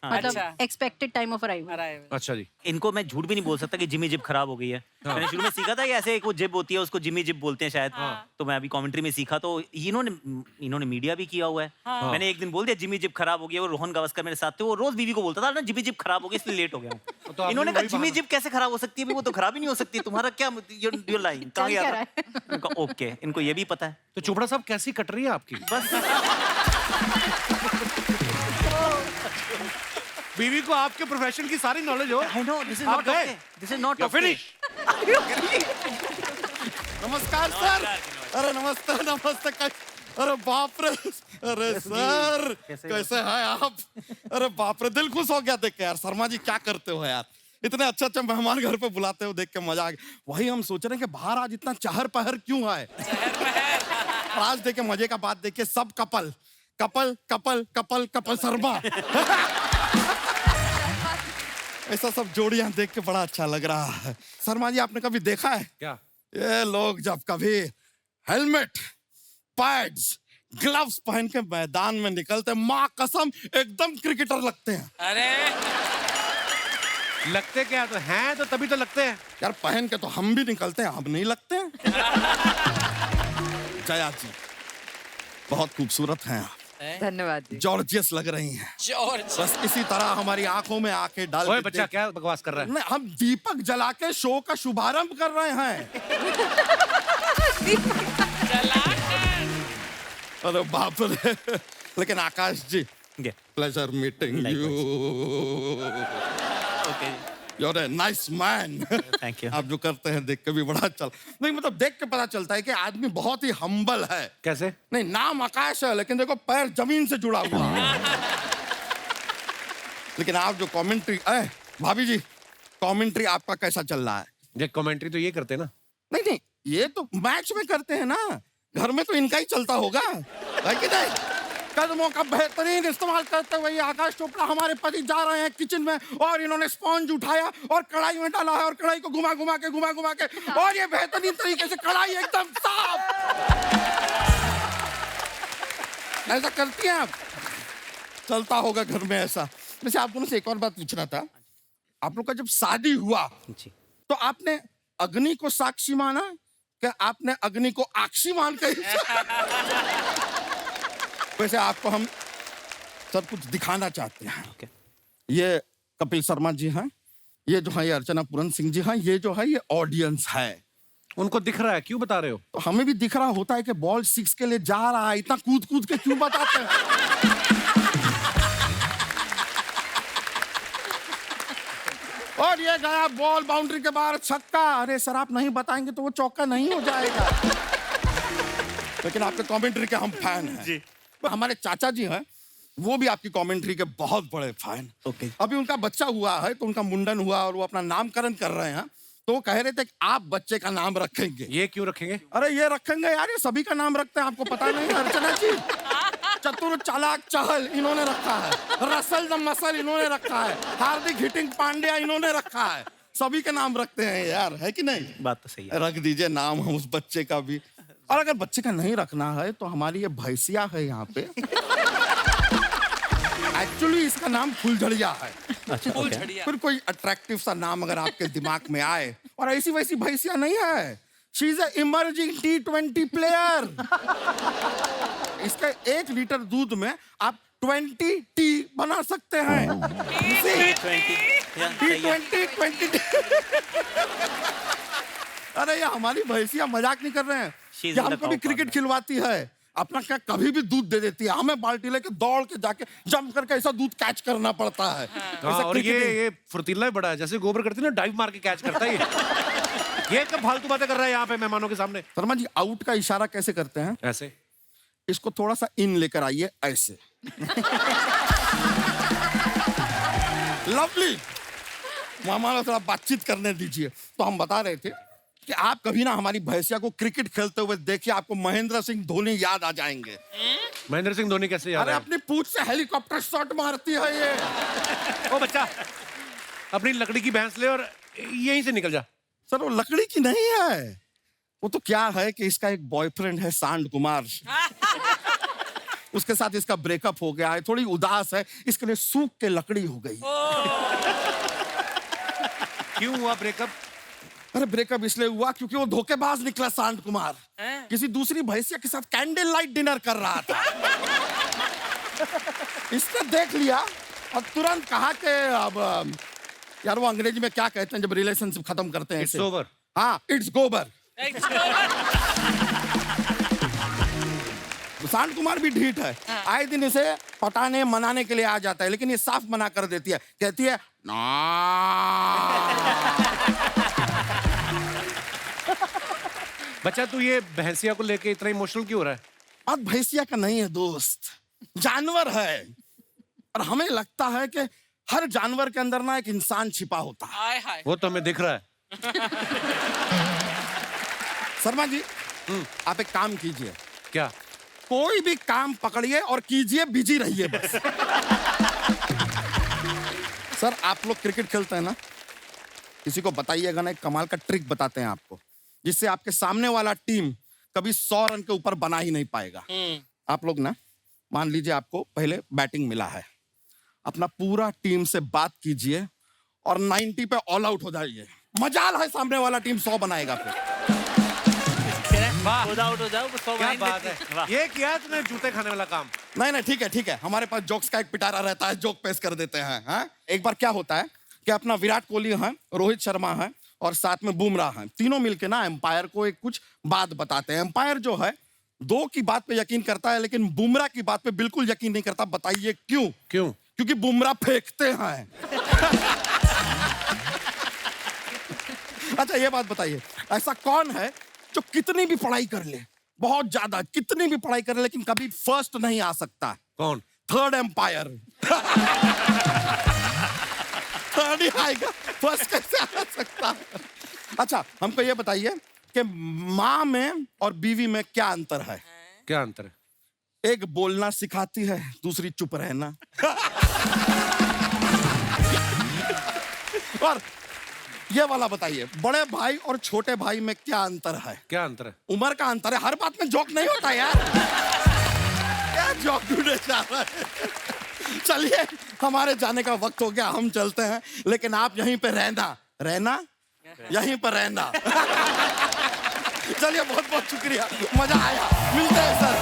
मतलब एक्सपेक्टेड टाइम ऑफ अराइवल। अच्छा जी। इनको मैं झूठ भी नहीं बोल सकता कि जिमी जिप खराब हो गई है। मैंने शुरू में सीखा था कि ऐसे एक वो जिप होती है, उसको जिमी जिप बोलते हैं शायद। तो मैं अभी कमेंट्री में सीखा, तो इन्होंने मीडिया भी किया हुआ है। मैंने एक दिन बोल दिया जिमी जिप खराब हो गई है, वो रोहन गावस्कर मेरे साथ थे, वो रोज बीवी को बोलता था ना जिमी जिप खराब हो गई इसलिए लेट हो गया हूं। आपने इन्होंने कहा वही जिमी जिप कैसे खराब हो सकती है, वो तो खराब ही नहीं हो सकती, तुम्हारा क्या योर लाइन कहाँ क्या गया था? ओके, इनको ये भी पता है। तो चोपड़ा साहब कैसी कट रही है आपकी? बीवी को आपके प्रोफेशन की सारी नॉलेज हो। I know, this is आप not गए? okay. This is not You're okay. finished. नमस्कार सर। अरे नमस्ते नमस्ते। अरे बाप रे, अरे सर कैसे हैं आप? अरे बाप रे, दिल खुश हो गया देख के यार। शर्मा जी क्या करते हो यार, इतने अच्छे अच्छे मेहमान घर पे बुलाते हो, देख के मजा आ गया। वही हम सोच रहे हैं कि बाहर आज इतना चहर पहर क्यों है। और आज देखे मजे का बात, देखिए सब couple couple couple couple couple Sharma. ऐसा सब जोड़ियां देख के बड़ा अच्छा लग रहा है। शर्मा जी आपने कभी देखा है क्या? ये लोग जब कभी हेलमेट, पैड्स, ग्लव्स पहन के मैदान में निकलते हैं, माँ कसम एकदम क्रिकेटर लगते हैं। अरे लगते क्या तो हैं, तो तभी तो लगते हैं यार। पहन के तो हम भी निकलते हैं, हम नहीं लगते हैं। जया जी बहुत खूबसूरत हैं आप, धन्यवाद जी। जॉर्जियस लग रही हैं। बस इसी तरह हमारी आंखों में आंखें डाल ओए के बच्चा, क्या बकवास कर रहा है? नहीं, हम दीपक जला के शो का शुभारंभ कर रहे हैं। अरे बाप रे। लेकिन Aakash ji, pleasure meeting you. You're a nice man. Thank you. आप जो करते हैं देख के भी बड़ा अच्छा, नहीं मतलब देख के पता चलता है कि आदमी बहुत ही हम्बल है। कैसे? नहीं, नाम आकाश है लेकिन देखो पैर जमीन से जुड़ा हुआ है। लेकिन आप जो कमेंट्री, भाभी जी कमेंट्री आपका कैसा चल रहा है? ये कमेंट्री तो ये करते ना। नहीं नहीं, ये तो मैच में करते हैं ना, घर में तो इनका ही चलता होगा, है कि नहीं? कदमों का बेहतरीन इस्तेमाल करते हुए आकाश चोपड़ा हमारे पति जा रहे हैं किचन में, और इन्होंने स्पॉन्ज उठाया और कढ़ाई में डाला है, और कढ़ाई को घुमा घुमा के और ये बेहतरीन तरीके से कढ़ाई एकदम साफ। ऐसा करती हैं आप? चलता होगा घर में ऐसा। वैसे आपको मुझसे एक और बात पूछना था। आप लोग का जब शादी हुआ जी तो आपने अग्नि को साक्षी माना कि आपने अग्नि को आक्षी मान कर वैसे आपको हम सब कुछ दिखाना चाहते हैं। ओके ये कपिल शर्मा जी हैं, ये जो है ये अर्चना पूरन सिंह जी हैं, ये जो है ये ऑडियंस है। उनको दिख रहा है, क्यों बता रहे हो? तो हमें भी दिख रहा होता है कि बॉल 6 के लिए जा रहा है, इतना कूद कूद के क्यों बताते हैं? और ये गया बॉल बाउंड्री के बाहर, छक्का। अरे सर आप नहीं बताएंगे तो वो चौका नहीं हो जाएगा। लेकिन आपके कमेंट्री के हम फैन हैं जी। हमारे चाचा जी हैं, वो भी आपकी कमेंट्री के बहुत बड़े फैन। ओके अभी उनका बच्चा हुआ है तो उनका मुंडन हुआ और वो अपना नामकरण कर रहे हैं, तो वो कह रहे थे कि आप बच्चे का नाम रखेंगे। ये क्यों रखेंगे? अरे ये रखेंगे यार, ये सभी का नाम रखते हैं, आपको पता नहीं है? अर्चना जी चतुर चालाक चहल इन्होंने रखा है, रसल द मसल इन्होंने रखा है, हार्दिक हिटिंग पांड्या इन्होंने रखा है। सभी के नाम रखते हैं यार, है कि नहीं? बात तो सही है। रख दीजिए नाम हम उस बच्चे का भी। और अगर बच्चे का नहीं रखना है तो हमारी ये भैंसिया है यहाँ पे, एक्चुअली इसका नाम फुलझड़िया है। अच्छा फिर कोई अट्रैक्टिव सा नाम अगर आपके दिमाग में आए, और ऐसी वैसी भैंसिया नहीं है, she is a emerging T20 player. इसके 1 लीटर दूध में आप 20 टी बना सकते हैं। T20 अरे ये हमारी भैंसिया मजाक नहीं कर रहे हैं, ये हमको भी क्रिकेट खिलवाती है। अपना क्या कभी भी दूध दे देती है, हमें बाल्टी लेके दौड़ के जाके जंप करके ऐसा दूध कैच करना पड़ता है। और ये फुर्तीला बड़ा है, जैसे गोबर करती है ना, डाइव मार के कैच करता है। ये कब फालतू बातें कर रहा है यहाँ पे मेहमानों के सामने? शर्मा जी आउट का इशारा कैसे करते हैं? ऐसे इसको थोड़ा सा इन लेकर आइए, ऐसे। लवली, हमारा थोड़ा बातचीत करने दीजिए। तो हम बता रहे थे कि आप कभी ना हमारी भैंसिया को क्रिकेट खेलते हुए देखिए, आपको महेंद्र सिंह धोनी याद आ जाएंगे। महेंद्र सिंह धोनी कैसे याद? अरे अपनी पूंछ से हेलीकॉप्टर शॉट मारती है ये। ओ बच्चा, अपनी लकड़ी की भैंस ले और यहीं से निकल जा। सर वो लकड़ी की नहीं है, वो तो क्या है कि इसका एक बॉयफ्रेंड है सांड कुमार, उसके साथ इसका ब्रेकअप हो गया है, थोड़ी उदास है, इसके लिए सूख के लकड़ी हो गई। क्यों हुआ ब्रेकअप? अरे ब्रेकअप इसलिए हुआ क्योंकि वो धोखेबाज निकला सांड कुमार, किसी दूसरी भैंसिया के साथ कैंडल लाइट डिनर कर रहा था। इसने देख लिया और तुरंत कहा कि अब यार वो अंग्रेजी में क्या कहते हैं जब रिलेशनशिप खत्म करते हैं? It's over. हाँ, इट्स गोबर। सांड कुमार भी ढीठ है, आए दिन इसे पटाने मनाने के लिए आ जाता है, लेकिन ये साफ मना कर देती है, कहती है ना। बच्चा तू ये भैंसिया को लेके इतना इमोशनल क्यों हो रहा है? अब भैंसिया का नहीं है दोस्त, जानवर है। और हमें लगता है कि हर जानवर के अंदर ना एक इंसान छिपा होता है। वो तो हमें दिख रहा है। शर्मा जी आप एक काम कीजिए। क्या? कोई भी काम पकड़िए और कीजिए, बिजी रहिए बस। सर आप लोग क्रिकेट खेलते हैं ना, किसी को बताइएगा ना, एक कमाल का ट्रिक बताते हैं आपको, जिससे आपके सामने वाला टीम कभी 100 रन के ऊपर बना ही नहीं पाएगा। आप लोग ना मान लीजिए आपको पहले बैटिंग मिला है, अपना पूरा टीम से बात कीजिए और 90 पे ऑल आउट हो जाइए। मजाल है सामने वाला टीम 100 बनाएगा फिर। आउट हो जाओ, क्या बात है, ये किया तुमने जूते खाने वाला काम। नहीं ठीक है, हमारे पास जोक्स का एक पिटारा रहता है, जोक पेश कर देते हैं। हाँ? एक बार क्या होता है कि अपना विराट कोहली है, रोहित शर्मा है और साथ में बुमराह है, तीनों मिलके ना एम्पायर को एक कुछ बात बताते हैं। एम्पायर जो है 2 की बात पे यकीन करता है, लेकिन बुमराह की बात पे बिल्कुल यकीन नहीं करता। बताइए क्यों? क्यों? क्योंकि बुमराह फेंकते हैं। अच्छा ये बात बताइए, ऐसा कौन है जो कितनी भी पढ़ाई कर ले, बहुत ज्यादा कितनी भी पढ़ाई कर ले, लेकिन कभी फर्स्ट नहीं आ सकता? कौन? Third umpire. थर्ड ही आएगा, फर्स्ट कैसे आ सकता? अच्छा हमको ये बताइए कि माँ में और बीवी में क्या अंतर है? क्या अंतर है? एक बोलना सिखाती है, दूसरी चुप रहना। और ये वाला बताइए, बड़े भाई और छोटे भाई में क्या अंतर है? क्या अंतर है? उम्र का अंतर है। हर बात में जोक नहीं होता यार। क्या जोक ढूंढे जा रहा है? चलिए हमारे जाने का वक्त हो गया, हम चलते हैं, लेकिन आप यहीं पे रहना यहीं पर रहना। चलिए बहुत बहुत शुक्रिया, मजा आया, मिलते हैं सर।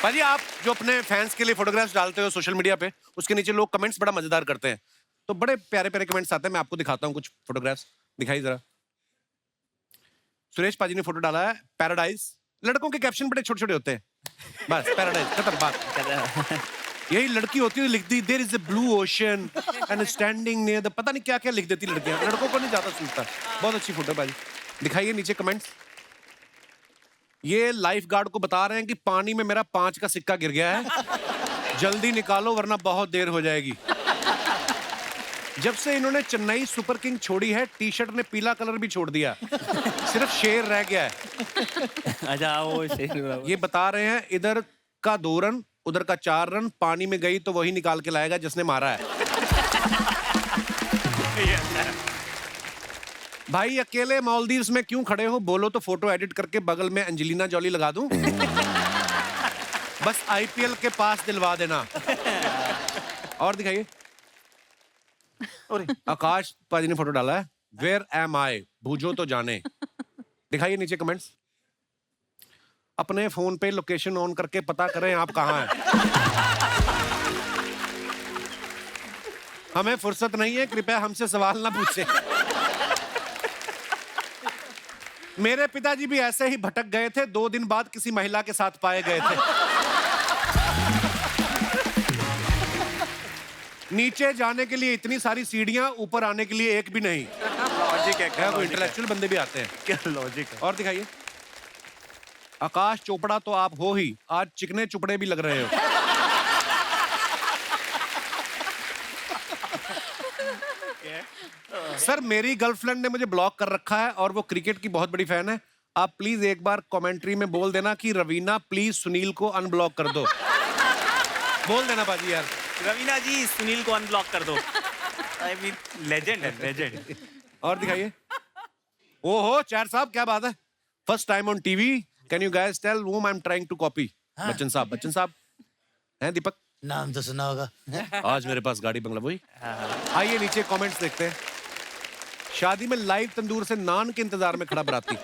भाजी आप जो अपने फैंस के लिए फोटोग्राफ्स डालते हो सोशल मीडिया पे, उसके नीचे लोग कमेंट्स बड़ा मजेदार करते हैं, तो बड़े प्यारे प्यारे कमेंट्स आते हैं। मैं आपको दिखाता हूँ कुछ फोटोग्राफ्स, दिखाई जरा। सुरेश पाजी ने फोटो डाला है पैराडाइज। लड़कों के कैप्शन बड़े छोटे छोटे होते हैं, बस पैराडाइज खत्म बात। यही लड़की होती है लिखती there is a blue ocean and standing near the, पता नहीं क्या क्या लिख देती लड़कियां, लड़कों को नहीं ज्यादा सूझता। बहुत अच्छी फोटो पाजी, दिखाइए नीचे कमेंट्स। ये लाइफ गार्ड को बता रहे हैं कि पानी में मेरा 5 का सिक्का गिर गया है, जल्दी निकालो वरना बहुत देर हो जाएगी। जब से इन्होंने चेन्नई सुपर किंग छोड़ी है, टी शर्ट ने पीला कलर भी छोड़ दिया, सिर्फ शेर रह गया है। अच्छा वो शेर। ये बता रहे हैं इधर का 2 रन उधर का 4 रन, पानी में गई तो वही निकाल के लाएगा जिसने मारा है। भाई अकेले मालदीव्स में क्यों खड़े हो, बोलो तो फोटो एडिट करके बगल में अंजलिना जॉली लगा दूं। बस आईपीएल के पास दिलवा देना। और दिखाइए, आकाश पाजी ने फोटो डाला है, वेयर एम आई, बूझो तो जाने। दिखाइए नीचे कमेंट्स। अपने फोन पे लोकेशन ऑन करके पता करें आप कहां हैं। हमें फुर्सत नहीं है, कृपया हमसे सवाल ना पूछें। मेरे पिताजी भी ऐसे ही भटक गए थे, 2 दिन बाद किसी महिला के साथ पाए गए थे। नीचे जाने के लिए इतनी सारी सीढ़ियां, ऊपर आने के लिए एक भी नहीं। लॉजिक है क्या? कोई इंटेलेक्चुअल बंदे भी आते हैं क्या लॉजिक है? और दिखाइए। आकाश चोपड़ा तो आप हो ही, आज चिकने चुपड़े भी लग रहे हो। सर मेरी गर्लफ्रेंड ने मुझे ब्लॉक कर रखा है और वो क्रिकेट की बहुत बड़ी फैन है, आप प्लीज एक बार कमेंट्री में बोल देना कि रवीना प्लीज सुनील को अनब्लॉक कर दो। बोल देना बाजी यार। रवीना जी सुनील को अनब्लॉक कर दो। आई मीन लेजेंड है, लेजेंड। और दिखाइए। ओहो चैर साहब क्या बात है, first time on TV, can you guys tell whom I'm trying to copy? Bachchan साहब हैं दीपक, नाम तो सुना होगा। आज मेरे पास गाड़ी बंगला वही। आइए नीचे कमेंट्स देखते हैं। शादी में लाइव तंदूर से नान के इंतजार में खड़ा बराती।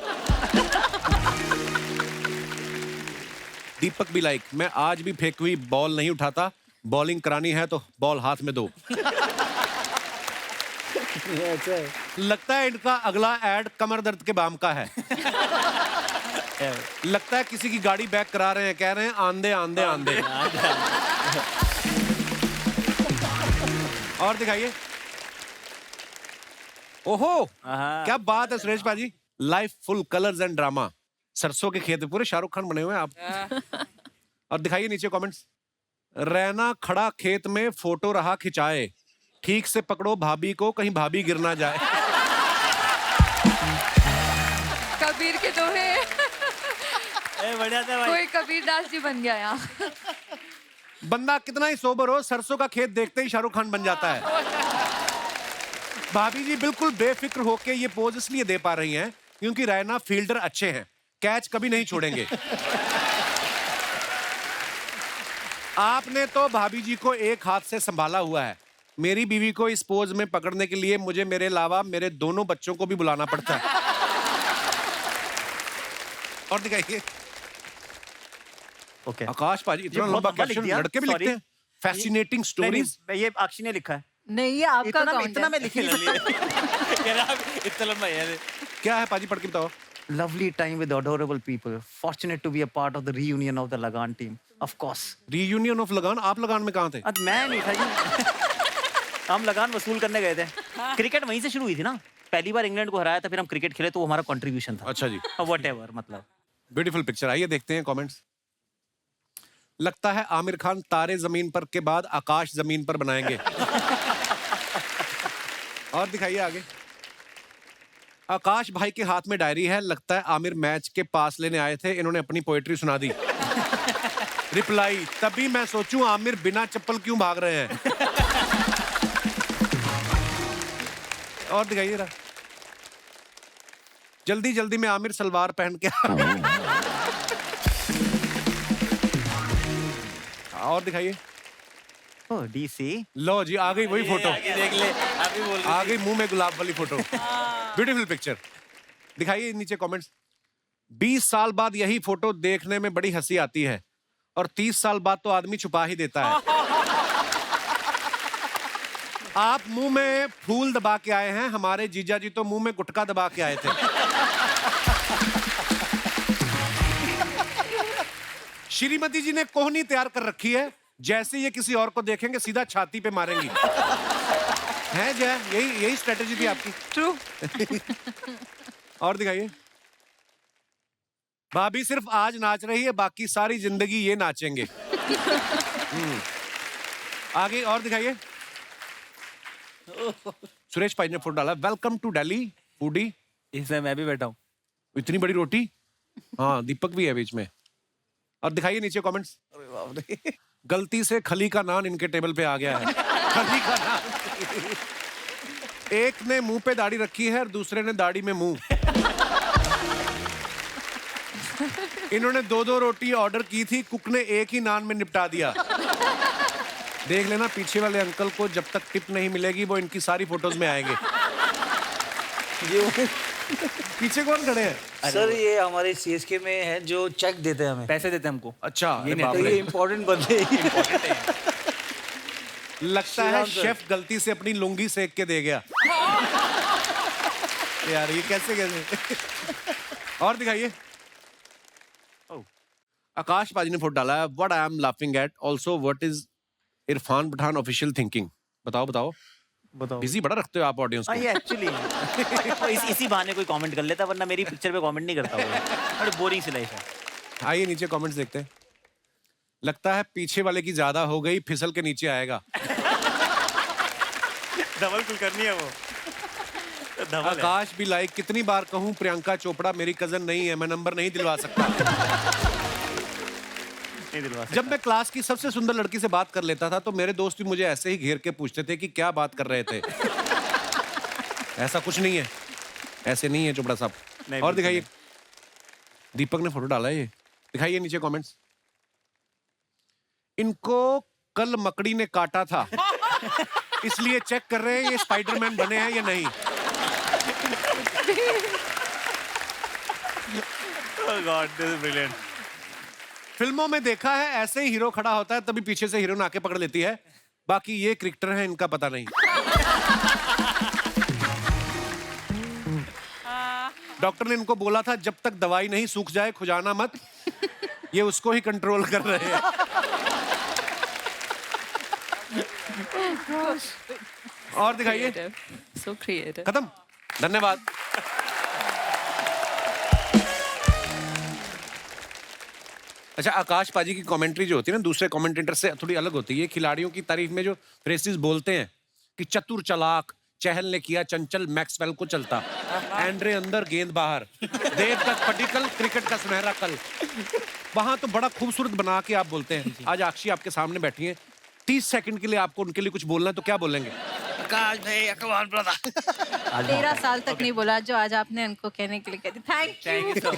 दीपक भी लाइक, मैं आज भी फेंकी हुई बॉल नहीं उठाता, बॉलिंग करानी है तो बॉल हाथ में दो। लगता है इनका अगला एड कमर दर्द के बाम का है। लगता है किसी की गाड़ी बैक करा रहे हैं, कह रहे हैं आंधे आंधे आंधे। और दिखाइए। ओहो क्या बात है सुरेश पाजी, life full colours and drama. सरसों के खेत में पूरे शाहरुख खान बने हुए हैं आप। और दिखाइए नीचे कमेंट्स। रैना खड़ा खेत में फोटो रहा खिंचाए, ठीक से पकड़ो भाभी को कहीं भाभी गिर ना जाए। कबीर के दोहे। बढ़िया था भाई। कोई कबीर दास जी बन गया यहाँ। बंदा कितना ही सोबर हो, सरसों का खेत देखते ही शाहरुख खान बन जाता है। भाभी जी बिल्कुल बेफिक्र होके ये पोज इसलिए दे पा रही हैं क्योंकि रैना फील्डर अच्छे हैं, कैच कभी नहीं छोड़ेंगे। आपने तो भाभी जी को एक हाथ से संभाला हुआ है, मेरी बीवी को इस पोज में पकड़ने के लिए मुझे मेरे अलावा मेरे दोनों बच्चों को भी बुलाना पड़ता है। और दिखाइए। ओके आकाश पाजी इतना लंबा कैप्शन लड़के भी लिखते हैं, फैसिनेटिंग स्टोरीज। ये अक्षी ने लिखा है। नहीं ये आपका इतना मैं लिख नहीं सकता। इतना लंबा है। क्या है पाजी, पढ़ के बताओ। Lovely time with adorable people. Fortunate to be a part of the reunion of the Lagan team. Of course. Reunion of लगान, आप लगान में कहाँ थे? मैं नहीं था जी। हम लगान वसूल करने गए थे। क्रिकेट वहीं से शुरू हुई थी ना, पहली बार इंग्लैंड को हराया था, फिर हम क्रिकेट खेले तो वो हमारा कंट्रीब्यूशन था। अच्छा जी। Whatever, मतलब ब्यूटीफुल पिक्चर। आइए देखते हैं कमेंट्स। लगता है आमिर खान तारे जमीन पर के बाद आकाश जमीन पर बनाएंगे। और दिखाइए आगे। आकाश भाई के हाथ में डायरी है, लगता है आमिर मैच के पास लेने आए थे, इन्होंने अपनी पोएट्री सुना दी। रिप्लाई, तभी मैं सोचूं आमिर बिना चप्पल क्यों भाग रहे हैं। और दिखाइए जरा। जल्दी जल्दी में आमिर सलवार पहन के और दिखाइए। डीसी। लो जी, आ गई वही फोटो। देख ले, अभी बोल आ गई मुंह में गुलाब वाली फोटो। Beautiful picture. दिखाइए नीचे कमेंट्स। 20 साल बाद यही फोटो देखने में बड़ी हंसी आती है और 30 साल बाद तो आदमी छुपा ही देता है। आप मुंह में फूल दबा के आए हैं, हमारे जीजा जी तो मुंह में गुटखा दबा के आए थे। श्रीमती जी ने कोहनी तैयार कर रखी है, जैसे ये किसी और को देखेंगे सीधा छाती पे मारेंगी। है जय, यही स्ट्रेटेजी थी आपकी। ट्रू। और दिखाइए। भाभी सिर्फ आज नाच रही है, बाकी सारी जिंदगी ये नाचेंगे। आगे और दिखाइए। सुरेश भाई ने फोटो डाला, वेलकम टू दिल्ली फूडी। इसमें मैं भी बैठा हूँ। इतनी बड़ी रोटी। हाँ, दीपक भी है बीच में। और दिखाइए नीचे कमेंट्स। गलती से खली का नान इनके टेबल पे आ गया है। खली का नान। एक ने मुंह पे दाढ़ी रखी है और दूसरे ने दाढ़ी में मुंह। इन्होंने 2-2 रोटी ऑर्डर की थी, कुक ने एक ही नान में निपटा दिया। देख लेना पीछे वाले अंकल को जब तक टिप नहीं मिलेगी वो इनकी सारी फोटोज में आएंगे। पीछे कौन खड़े हैं? सर ये हमारे सीएसके में है जो चेक देते हैं हमें, पैसे देते हैं हमको। अच्छा, ये इम्पोर्टेंट बंदे हैं। लगता है शेफ गलती से अपनी लुंगी सेक के दे गया। यार ये कैसे। और दिखाइए। आकाश पाजी ने फोटो डाला है, what I am laughing at, also what is Irfan Pathan official thinking. बताओ। बिजी बड़ा रखते हो आप ऑडियंस को। ये एक्चुअली इसी बहाने कोई कमेंट कर लेता, वरना मेरी पिक्चर पे कमेंट नहीं करता वो। बड़ी बोरिंग सी लाइफ है। आइए नीचे कमेंट्स देखते हैं। लगता है पीछे वाले की ज्यादा हो गई, फिसल के नीचे आएगा। डबल कुल करनी है वो। आकाश भी लाइक, कितनी बार कहूं प्रियंका चोपड़ा मेरी कजन नहीं है, मैं नंबर नहीं दिलवा सकता। जब मैं क्लास की सबसे सुंदर लड़की से बात कर लेता था तो मेरे दोस्त भी मुझे ऐसे ही घेर के पूछते थे कि क्या बात कर रहे थे। ऐसा कुछ नहीं है, ऐसे नहीं है चोपड़ा साहब। और दिखाइए। दीपक ने फोटो डाला है ये। दिखाइए नीचे कमेंट्स। इनको कल मकड़ी ने काटा था, इसलिए चेक कर रहे हैं ये स्पाइडरमैन बने हैं या नहीं। Oh God, this is brilliant. फिल्मों में देखा है ऐसे ही हीरो खड़ा होता है तभी पीछे से हीरोइन आके पकड़ लेती है, बाकी ये क्रिकेटर है इनका पता नहीं। डॉक्टर ने इनको बोला था जब तक दवाई नहीं सूख जाए खुजाना मत, ये उसको ही कंट्रोल कर रहे हैं। और दिखाइए। So creative. खत्म, धन्यवाद। अच्छा, आकाश पाजी की कमेंट्री जो होती है ना दूसरे कमेंटेटर से थोड़ी अलग होती है। खिलाड़ियों की तारीफ में जो फ्रेजेस बोलते हैं कि चतुर चालाक, चहल ने किया चंचल मैक्सवेल को चलता, एंड्रे अंदर गेंद बाहर, देवदत्त पडिक्कल क्रिकेट का सुनहरा कल, वहां तो बड़ा खूबसूरत बना के आप बोलते हैं। आज आक्षी आपके सामने बैठी है, 30 सेकंड के लिए आपको उनके लिए कुछ बोलना है तो क्या बोलेंगे? आकाश भाई, अकबर ब्रदर। 13 साल तक नहीं बोला जो आज आपने उनको कहने के लिए कह दी। Thank you.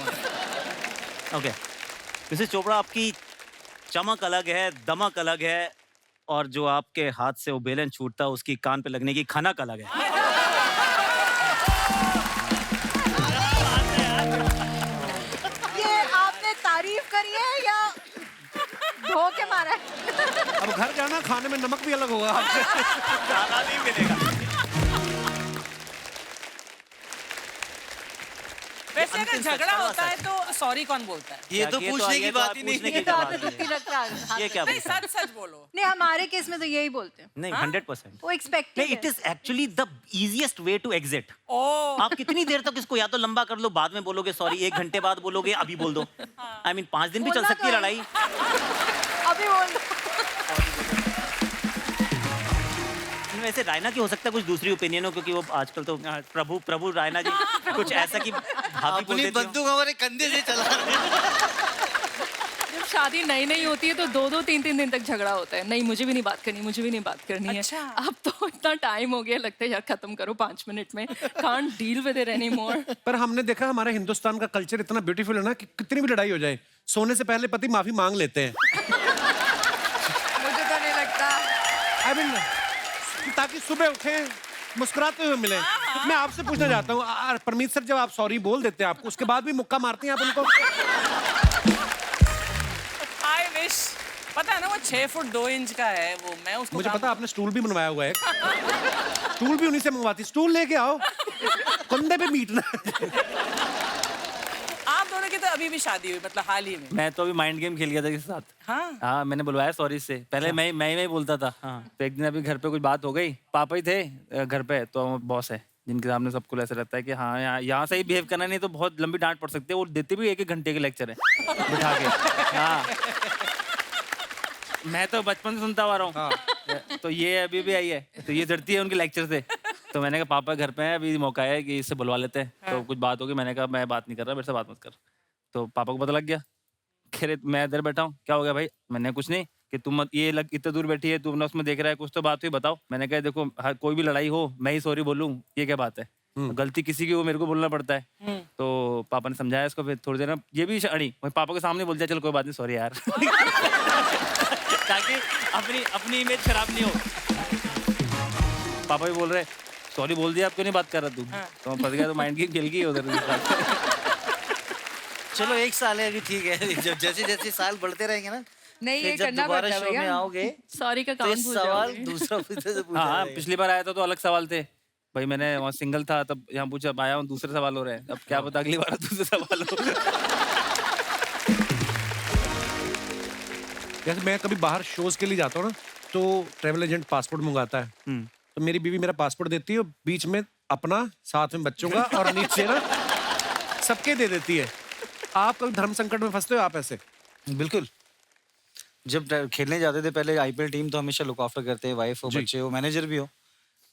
Okay, Mrs Chopra, आपकी चमक अलग है, दमक अलग है, और जो आपके हाथ से वो बेलन छूटता है उसकी कान पे लगने की खनक अलग है। ये आपने तारीफ करी है या धो के मारा है? अब घर जाना, खाने में नमक भी अलग होगा आपसे। खाना नहीं मिलेगा। वैसे अगर झगड़ा होता है तो सॉरी कौन बोलता है? ये तो पूछने की बात ही नहीं। ये क्या नहीं, सच सच बोलो। नहीं, हमारे केस में तो यही बोलते हैं। नहीं, 100%। वो एक्सपेक्टेड नहीं, it is actually the easiest way to exit. आप कितनी देर तक इसको या तो लंबा कर लो, बाद में बोलोगे सॉरी, 1 घंटे बाद बोलोगे, अभी बोल दो। आई मीन 5 दिन भी चल सकती है लड़ाई। अभी बोल दो। वैसे रायना की हो सकता है कुछ दूसरी ओपिनियन हो, क्योंकि वो आजकल तो प्रभु रायना जी कुछ ऐसा कि भाभी बोल अपनी देती हो। बंदूक हमारे कंधे से चला रहे हैं। जब शादी नई नई होती है तो 2-2, 3-3 दिन तक झगड़ा होता है। नहीं, मुझे भी नहीं बात करनी, मुझे भी नहीं बात करनी अच्छा। है। अब तो इतना टाइम हो गया, लगता है यार खत्म करो 5 मिनट में। Can't deal with it anymore. पर हमने देखा हमारे हिंदुस्तान का कल्चर इतना ब्यूटीफुल है ना कि कितनी भी लड़ाई हो जाए, सोने से पहले पति माफी मांग लेते हैं। ताकि सुबह उठे मुस्कुराते हुए मिले। मैं आपसे पूछना चाहता हूँ परमीत सर, जब आप सॉरी बोल देते हैं आपको, उसके बाद भी मुक्का मारती हैं आप उनको? I wish. पता है ना वो 6 फुट 2 इंच का है वो, मैं उसको मुझे पता, आपने स्टूल भी बनवाया हुआ है। स्टूल भी उन्हीं से मंगवाती। स्टूल लेके आओ, कंधे पे मीटना। आप दोनों की तो अभी भी शादी हुई, मतलब हाल ही में। मैं तो अभी माइंड गेम खेल गया था इसके साथ। हाँ, मैंने बुलवाया सॉरी से पहले। मैं ही बोलता था। तो एक दिन अभी घर पे कुछ बात हो गई, पापा ही थे घर पे, तो बॉस है जिनके सामने सबको ऐसा रहता है कि हाँ यहाँ से ही बिहेव करना, नहीं तो बहुत लंबी डांट पड़ सकती है। वो देते भी 1-1 घंटे के लेक्चर है बिठा के। हाँ, मैं तो बचपन से सुनता आ रहा हूँ। तो ये अभी भी आई है, तो ये डरती है उनके लेक्चर से। तो मैंने कहा पापा घर पे है, अभी मौका है कि इससे बुलवा लेते हैं। तो कुछ बात होगी, मैंने कहा मैं बात नहीं कर रहा, मेरे से बात मत कर। तो पापा को पता लग गया। कह रहे मैं इधर बैठा हूँ, क्या हो गया भाई? मैंने कुछ नहीं, कि तुम ये इतने दूर बैठी है, तुमने उसमें देख रहा है, कुछ तो बात हुई, बताओ। मैंने कहा देखो कोई भी लड़ाई हो मैं ही सॉरी बोलूँ, ये क्या बात है? गलती किसी की वो मेरे को बोलना पड़ता है। तो पापा ने समझाया इसको, फिर थोड़ी देर में ये भी अड़ी, पापा के सामने बोल दिया चल कोई बात नहीं, सॉरी यार। ताकि अपनी इमेज खराब नहीं हो। पापा भी बोल रहे सॉरी बोल दिया, आप क्यों नहीं बात कर रहा तू? तो फंस गया, तो माइंड गेम खेल गई उधर। चलो 1 साल है अभी, ठीक है। जब जैसे साल बढ़ते रहेंगे ना, नहीं ये जब करना दोबारा पड़ता है शो में भैया। आओगे सॉरी का तो काम इस भूल सवाल जाओगे। दूसरा से पूछा हाँ, जाएगा। पिछली बार आया था तो अलग सवाल थे भाई। मैंने वहाँ सिंगल था तब यहाँ पूछा, अब आया हूँ दूसरे सवाल हो रहे हैं। अब क्या पता अगली बार दूसरे सवाल हो। जैसे मैं कभी बाहर शोज के लिए जाता हूँ ना, तो ट्रैवल एजेंट पासपोर्ट मंगाता है। तो मेरी बीवी मेरा पासपोर्ट देती है, और बीच में अपना, साथ में बच्चों का, और नीचे ना सबके दे देती है। आप कभी धर्म संकट में फंसते हो आप ऐसे? बिल्कुल। जब खेलने जाते थे पहले आईपीएल टीम, तो हमेशा लुक आफ्टर करते हैं, वाइफ हो, बच्चे हो, मैनेजर भी हो।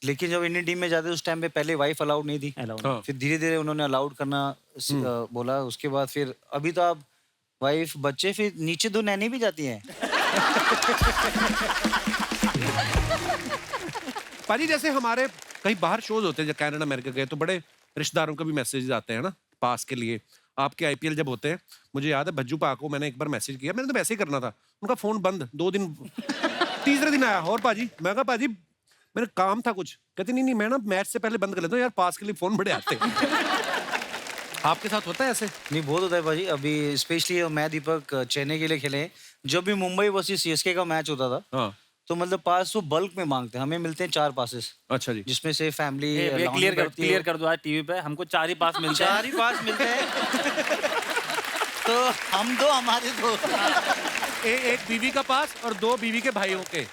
लेकिन जब इंडियन टीम में जाते उस टाइम पे पहले वाइफ अलाउड नहीं थी। फिर धीरे धीरे उन्होंने अलाउड करना बोला। उसके बाद फिर अभी तो आप वाइफ, बच्चे, फिर नीचे 2 नैनी भी जाती हैं। पाजी, जैसे हमारे कहीं बाहर शोज होते हैं, जब कनाडा अमेरिका गए, तो बड़े रिश्तेदारों का भी मैसेज आते हैं ना पास के लिए। आपके आईपीएल जब होते हैं, मुझे याद है भज्जू पा को मैंने एक बार मैसेज किया, मैंने तो वैसे ही करना था, उनका फोन बंद 2 दिन। तीसरे दिन आया, और पाजी, मैं कहा पाजी मेरा काम था कुछ। कहते नहीं मैं ना मैच से पहले बंद कर लेता हूँ यार, पास के लिए फोन बड़े आते हैं। आपके साथ होता है ऐसे? नहीं, बहुत होता है भाजी। अभी स्पेशली मैं दीपक चेन्नई के लिए खेले, जब भी मुंबई वर्सेस सीएसके का मैच होता था, तो मतलब पास वो बल्क में मांगते हैं। हमें मिलते हैं 4 पासेस। अच्छा जी। जिसमें से फैमिली क्लियर कर दो आज टीवी पे, हमको 4 ही पास मिलते हैं। 4 ही पास मिलते हैं। तो हम 2, हमारे 2। एक बीवी का पास और 2 बीवी के भाइयों के।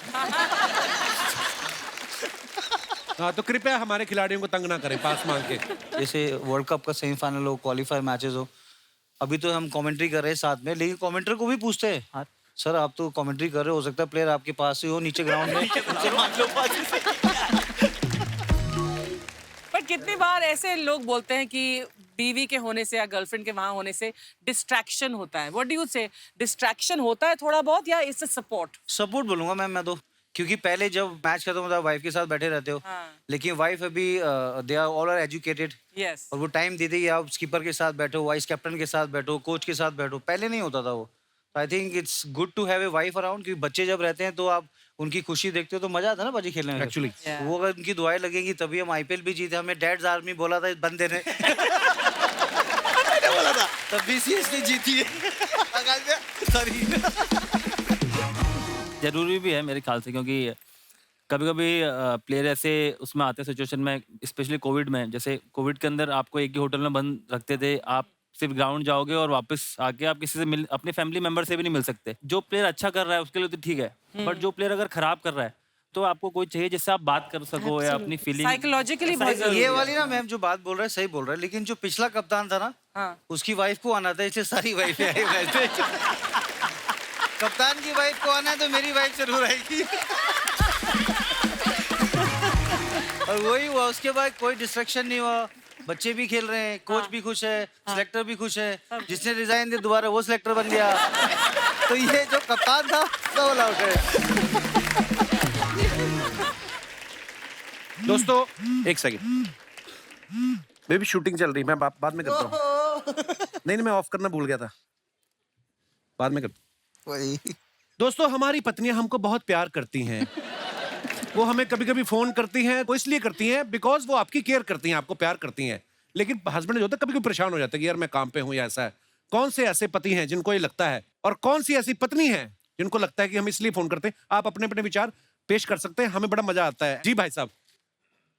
हाँ, तो कृपया हमारे खिलाड़ियों को तंग ना करें पास मांग के। जैसे वर्ल्ड कप का सेमीफाइनल हो, क्वालिफायर मैचेस हो, अभी तो हम कमेंट्री कर रहे हैं साथ में, लेकिन कमेंटर को भी पूछते हैं सर आप तो कमेंट्री कर रहे हो सकता है प्लेयर आपके पास ही हो नीचे ग्राउंड में। पर कितनी बार ऐसे लोग बोलते हैं कि बीवी के होने से या गर्लफ्रेंड के वहां होने से डिस्ट्रैक्शन होता है। व्हाट डू यू से? डिस्ट्रैक्शन होता है थोड़ा बहुत, या इट्स अ सपोर्ट? सपोर्ट बोलूंगा मैं तो, क्योंकि पहले जब मैच खत्म होता है वाइफ के साथ बैठे रहते हो। लेकिन वाइफ अभी they are all are educated, और वो टाइम देती है आप स्कीपर के साथ बैठो, वाइस कैप्टन के साथ बैठो, कोच के साथ बैठो। पहले नहीं होता था वो। I think it's good to have a wife around, क्योंकि बच्चे जब रहते हैं तो आप उनकी खुशी देखते हो तो मजा आता है ना बाजी खेलने में। एक्चुअली वो अगर उनकी दुआएं लगेंगी तभी हम आईपीएल भी जीते। हमें डैड्स आर्मी बोला था इस बंदे ने। बोला था तब बीसीएस ने जीती है। सॉरी। जरूरी भी है मेरे ख्याल से, क्योंकि कभी कभी प्लेयर ऐसे उसमें आते हैं सिचुएशन में, स्पेशली कोविड में। जैसे कोविड के अंदर आपको एक ही होटल में बंद रखते थे, आप सिर्फ ग्राउंड जाओगे और वापस आके आप किसी से अपने फैमिली मेंबर से भी नहीं मिल सकते। जो प्लेयर अच्छा कर रहा है उसके लिए तो ठीक है, बट जो प्लेयर अगर खराब कर रहा है तो आपको कोई चाहिए जिससे आप बात कर सको या अपनी फीलिंग साइकोलॉजिकली। ये वाली ना मैम जो बात बोल रहा है सही बोल रहा है, लेकिन जो पिछला कप्तान था ना, उसकी वाइफ को आना था, इसलिए सारी वाइफ आई। कप्तान की वाइफ को आना है तो मेरी वाइफ जरूर आएगी। और वही हुआ, उसके बाद कोई डिस्ट्रैक्शन नहीं हुआ, बच्चे भी खेल रहे हैं, कोच भी खुश है, सिलेक्टर भी खुश है, जिसने रिजाइन दिया दोबारा वो सिलेक्टर बन गया। तो ये जो कप्तान था सब ऑल आउट है। दोस्तों एक सेकंड, बेबी शूटिंग चल रही है, मैं बाद में करता हूँ। नहीं मैं ऑफ करना भूल गया था, बाद में करता हूँ। दोस्तों हमारी पत्नियां हमको बहुत प्यार करती हैं, वो हमें कभी कभी फोन करती हैं, वो इसलिए करती हैं बिकॉज वो आपकी केयर करती हैं, आपको प्यार करती हैं। लेकिन हस्बैंड जो होता है कभी कभी परेशान हो जाता है कि यार मैं काम पे हूँ या ऐसा है। कौन से ऐसे पति हैं जिनको ये लगता है, और कौन सी ऐसी पत्नी है जिनको लगता है कि हम इसलिए फोन करते हैं? आप अपने अपने विचार पेश कर सकते हैं, हमें बड़ा मजा आता है। जी भाई साहब।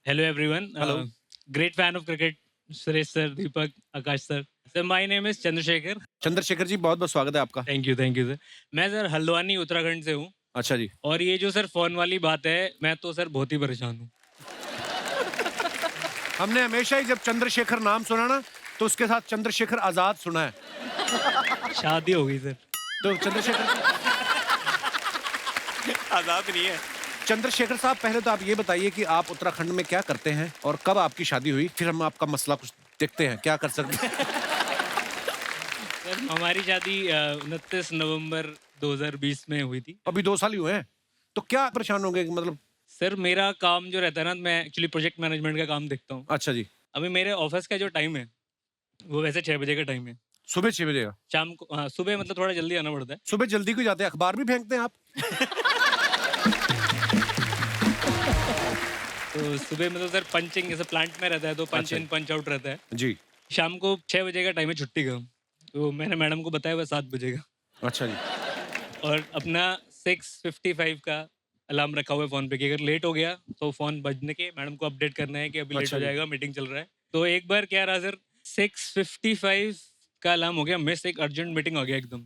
Hello everyone. Hello. Great fan of cricket, Suresh sir, Deepak, Aakash sir. Sir my name is Chandrashekhar. Chandrashekhar ji बहुत बहुत स्वागत है आपका। Thank you sir. मैं सर हल्द्वानी उत्तराखंड से हूँ। अच्छा जी। और ये जो सर फोन वाली बात है, मैं तो सर बहुत ही परेशान हूँ। हमने हमेशा ही जब चंद्रशेखर नाम सुना ना तो उसके साथ चंद्रशेखर आजाद सुना है। शादी हो गई सर। तो चंद्रशेखर आजाद नहीं है। चंद्रशेखर साहब, पहले तो आप ये बताइए कि आप उत्तराखंड में क्या करते हैं और कब आपकी शादी हुई, फिर हम आपका मसला कुछ देखते हैं क्या कर सकते हैं। सर हमारी शादी 29 नवंबर 2020 में हुई थी। अभी 2 साल ही हुए हैं, तो क्या परेशान होंगे? मतलब सर मेरा काम जो रहता है ना, मैं एक्चुअली प्रोजेक्ट मैनेजमेंट का काम देखता हूँ। अच्छा जी। अभी मेरे ऑफिस का जो टाइम है वो वैसे 6 बजे का टाइम है। सुबह 6 बजे का? शाम को, हाँ सुबह मतलब थोड़ा जल्दी आना पड़ता है। सुबह जल्दी क्यों जाते हैं? अखबार भी फेंकते हैं आप? तो सुबह मतलब सर पंचिंग, जैसे प्लांट में रहता है तो पंच इन पंच आउट रहता है जी। शाम को 6 बजे का टाइम है छुट्टी का, तो मैंने मैडम को बताया वह 7 बजे का। अच्छा जी। और अपना 6:55 का अलार्म रखा हुआ है फ़ोन पे कि अगर लेट हो गया तो फ़ोन बजने के मैडम को अपडेट करना है कि अभी लेट अच्छा हो जी। जाएगा, मीटिंग चल रहा है। तो एक बार क्या रहा सर, 6:55 का अलार्म हो गया मिस, एक अर्जेंट मीटिंग हो गया एकदम।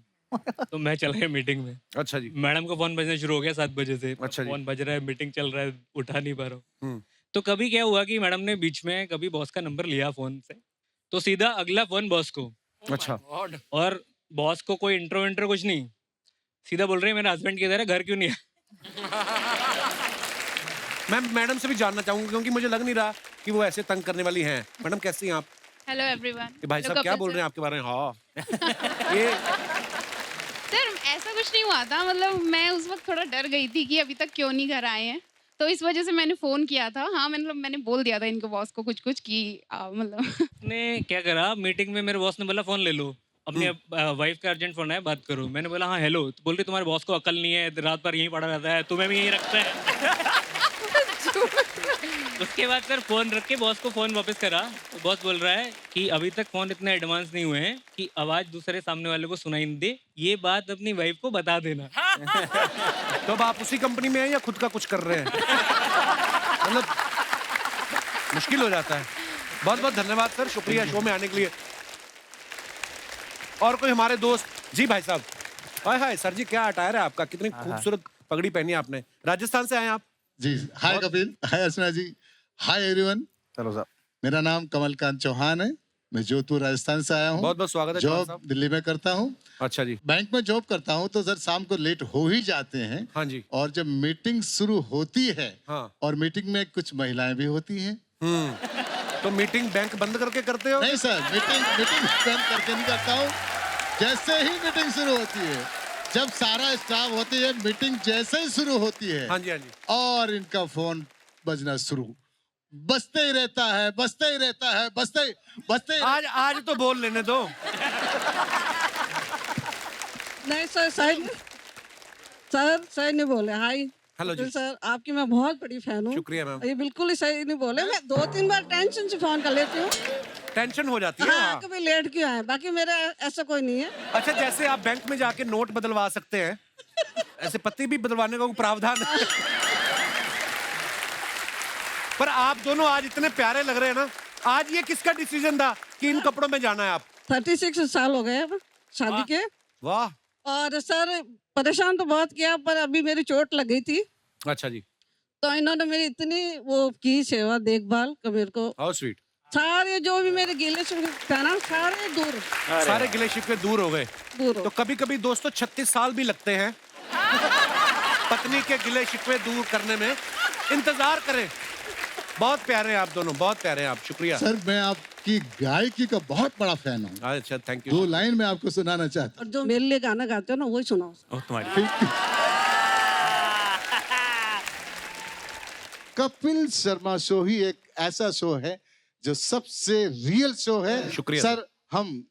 तो मैं चला गया मीटिंग में। अच्छा जी। मैडम को फ़ोन बजना शुरू हो गया 7 बजे से। अच्छा जी। फ़ोन बज रहा है, मीटिंग चल रहा है, उठा नहीं पा रहा हूँ। हम्म। तो कभी क्या हुआ कि मैडम ने बीच में कभी बॉस का नंबर लिया फ़ोन से, तो सीधा अगला फ़ोन बॉस को। अच्छा। और बॉस को कोई इंट्रो विंट्रो कुछ नहीं, सीधा बोल रहे हैं मेरे हस्बैंड किधर है, घर क्यों नहीं है? मैं मैडम से भी जानना चाहूंगा क्योंकि मुझे लग नहीं रहा कि वो ऐसे तंग करने वाली हैं। मैडम कैसी हैं आप? Hello everyone. कि भाई साहब क्या बोल रहे हैं आपके बारे में? हाँ। ये सर ऐसा कुछ नहीं हुआ था, मतलब मैं उस वक्त थोड़ा डर गई थी कि अभी तक क्यों नहीं घर आए हैं, तो इस वजह से मैंने फोन किया था। हाँ मतलब मैंने बोल दिया था इनको बॉस को कुछ कुछ कि मतलब ने क्या करा, मीटिंग में मेरे बॉस ने बोला फोन ले लो, अपनी वाइफ का अर्जेंट फोन है, बात करो। मैंने बोला हाँ हेलो, तो बोल रही तुम्हारे बॉस को अकल नहीं है, रात भर यहीं पड़ा रहता है, तुम्हें भी यहीं रखता है। उसके बाद सर फोन रख के बॉस को फोन वापस करा, तो बॉस बोल रहा है कि अभी तक फोन इतने एडवांस नहीं हुए हैं कि आवाज दूसरे सामने वाले को सुनाई नहीं दे, ये बात अपनी वाइफ को बता देना। तो अब आप उसी कंपनी में हैं या खुद का कुछ कर रहे हैं? मतलब मुश्किल हो जाता है। बहुत बहुत धन्यवाद सर, शुक्रिया शो में आने के लिए। और कोई हमारे दोस्त? जी भाई साहब। हाय हाय सर जी, क्या अटायर है आपका, कितनी खूबसूरत पगड़ी पहनी है आपने। राजस्थान से आए आप? जी हाय कपिल, हाय अर्चना जी, हाय एवरीवन। चलो साहब। मेरा नाम कमलकांत चौहान है, मैं जोधपुर राजस्थान से आया हूँ। बहुत बहुत स्वागत है चौहान जॉब साहब। दिल्ली में करता हूँ। अच्छा जी। बैंक में जॉब करता हूँ, तो सर शाम को लेट हो ही जाते हैं। हाँ जी। और जब मीटिंग शुरू होती है, हाँ। और मीटिंग में कुछ महिलाएं भी होती हैं। तो मीटिंग बैंक बंद करके करते हो? नहीं सर, मीटिंग बंद करके नहीं करता हूँ। जैसे ही मीटिंग शुरू होती है, जब सारा स्टाफ होती है, मीटिंग जैसे ही शुरू होती है, हाँ जी हाँ जी, और इनका फोन बजना शुरू, बजते ही रहता है, बजते ही रहता है, बजते ही। आज तो बोल लेने दो। नहीं सर, सही नहीं बोले। हाय हेलो जी सर, आपकी मैं बहुत बड़ी फैन हूँ। शुक्रिया मैम। ये बिल्कुल ही सही नहीं बोले। मैं 2-3 बार टेंशन से फोन कर लेती हूँ। टेंशन हो जाती है। हाँ, हाँ। कभी लेट क्यों आए, बाकी मेरा ऐसा कोई नहीं है। अच्छा, जैसे आप बैंक में जाके नोट बदलवा सकते हैं, ऐसे पत्ती भी बदलवाने का कोई प्रावधान है? पर आप दोनों आज इतने प्यारे लग रहे हैं ना। आज ये किसका डिसीजन था कि इन कपड़ों में जाना है आप? 36 साल हो गए अब शादी के। वाह। और सर परेशान तो बहुत किया, पर अभी मेरी चोट लग गई थी, अच्छा जी। तो इन्होंने मेरी इतनी वो की सेवा देखभाल का मेरे को। How sweet. सारे जो भी मेरे गिले शिकवे था ना, सारे दूर, सारे गिले शिकवे दूर हो गए। दूर। तो कभी कभी दोस्तों 36 साल भी लगते हैं पत्नी के गिले शिकवे दूर करने में। इंतजार करें। बहुत प्यारे हैं आप दोनों, बहुत प्यारे हैं आप। शुक्रिया सर, मैं आपकी गायकी का बहुत बड़ा फैन हूँ। अच्छा, थैंक यू। 2 लाइन में आपको सुनाना चाहता और जो मेरे लिए गाना गाते हो ना, वही सुनाओ। कपिल शर्मा शो ही एक ऐसा शो है जो सबसे रियल शो है। शुक्रिया सर। हम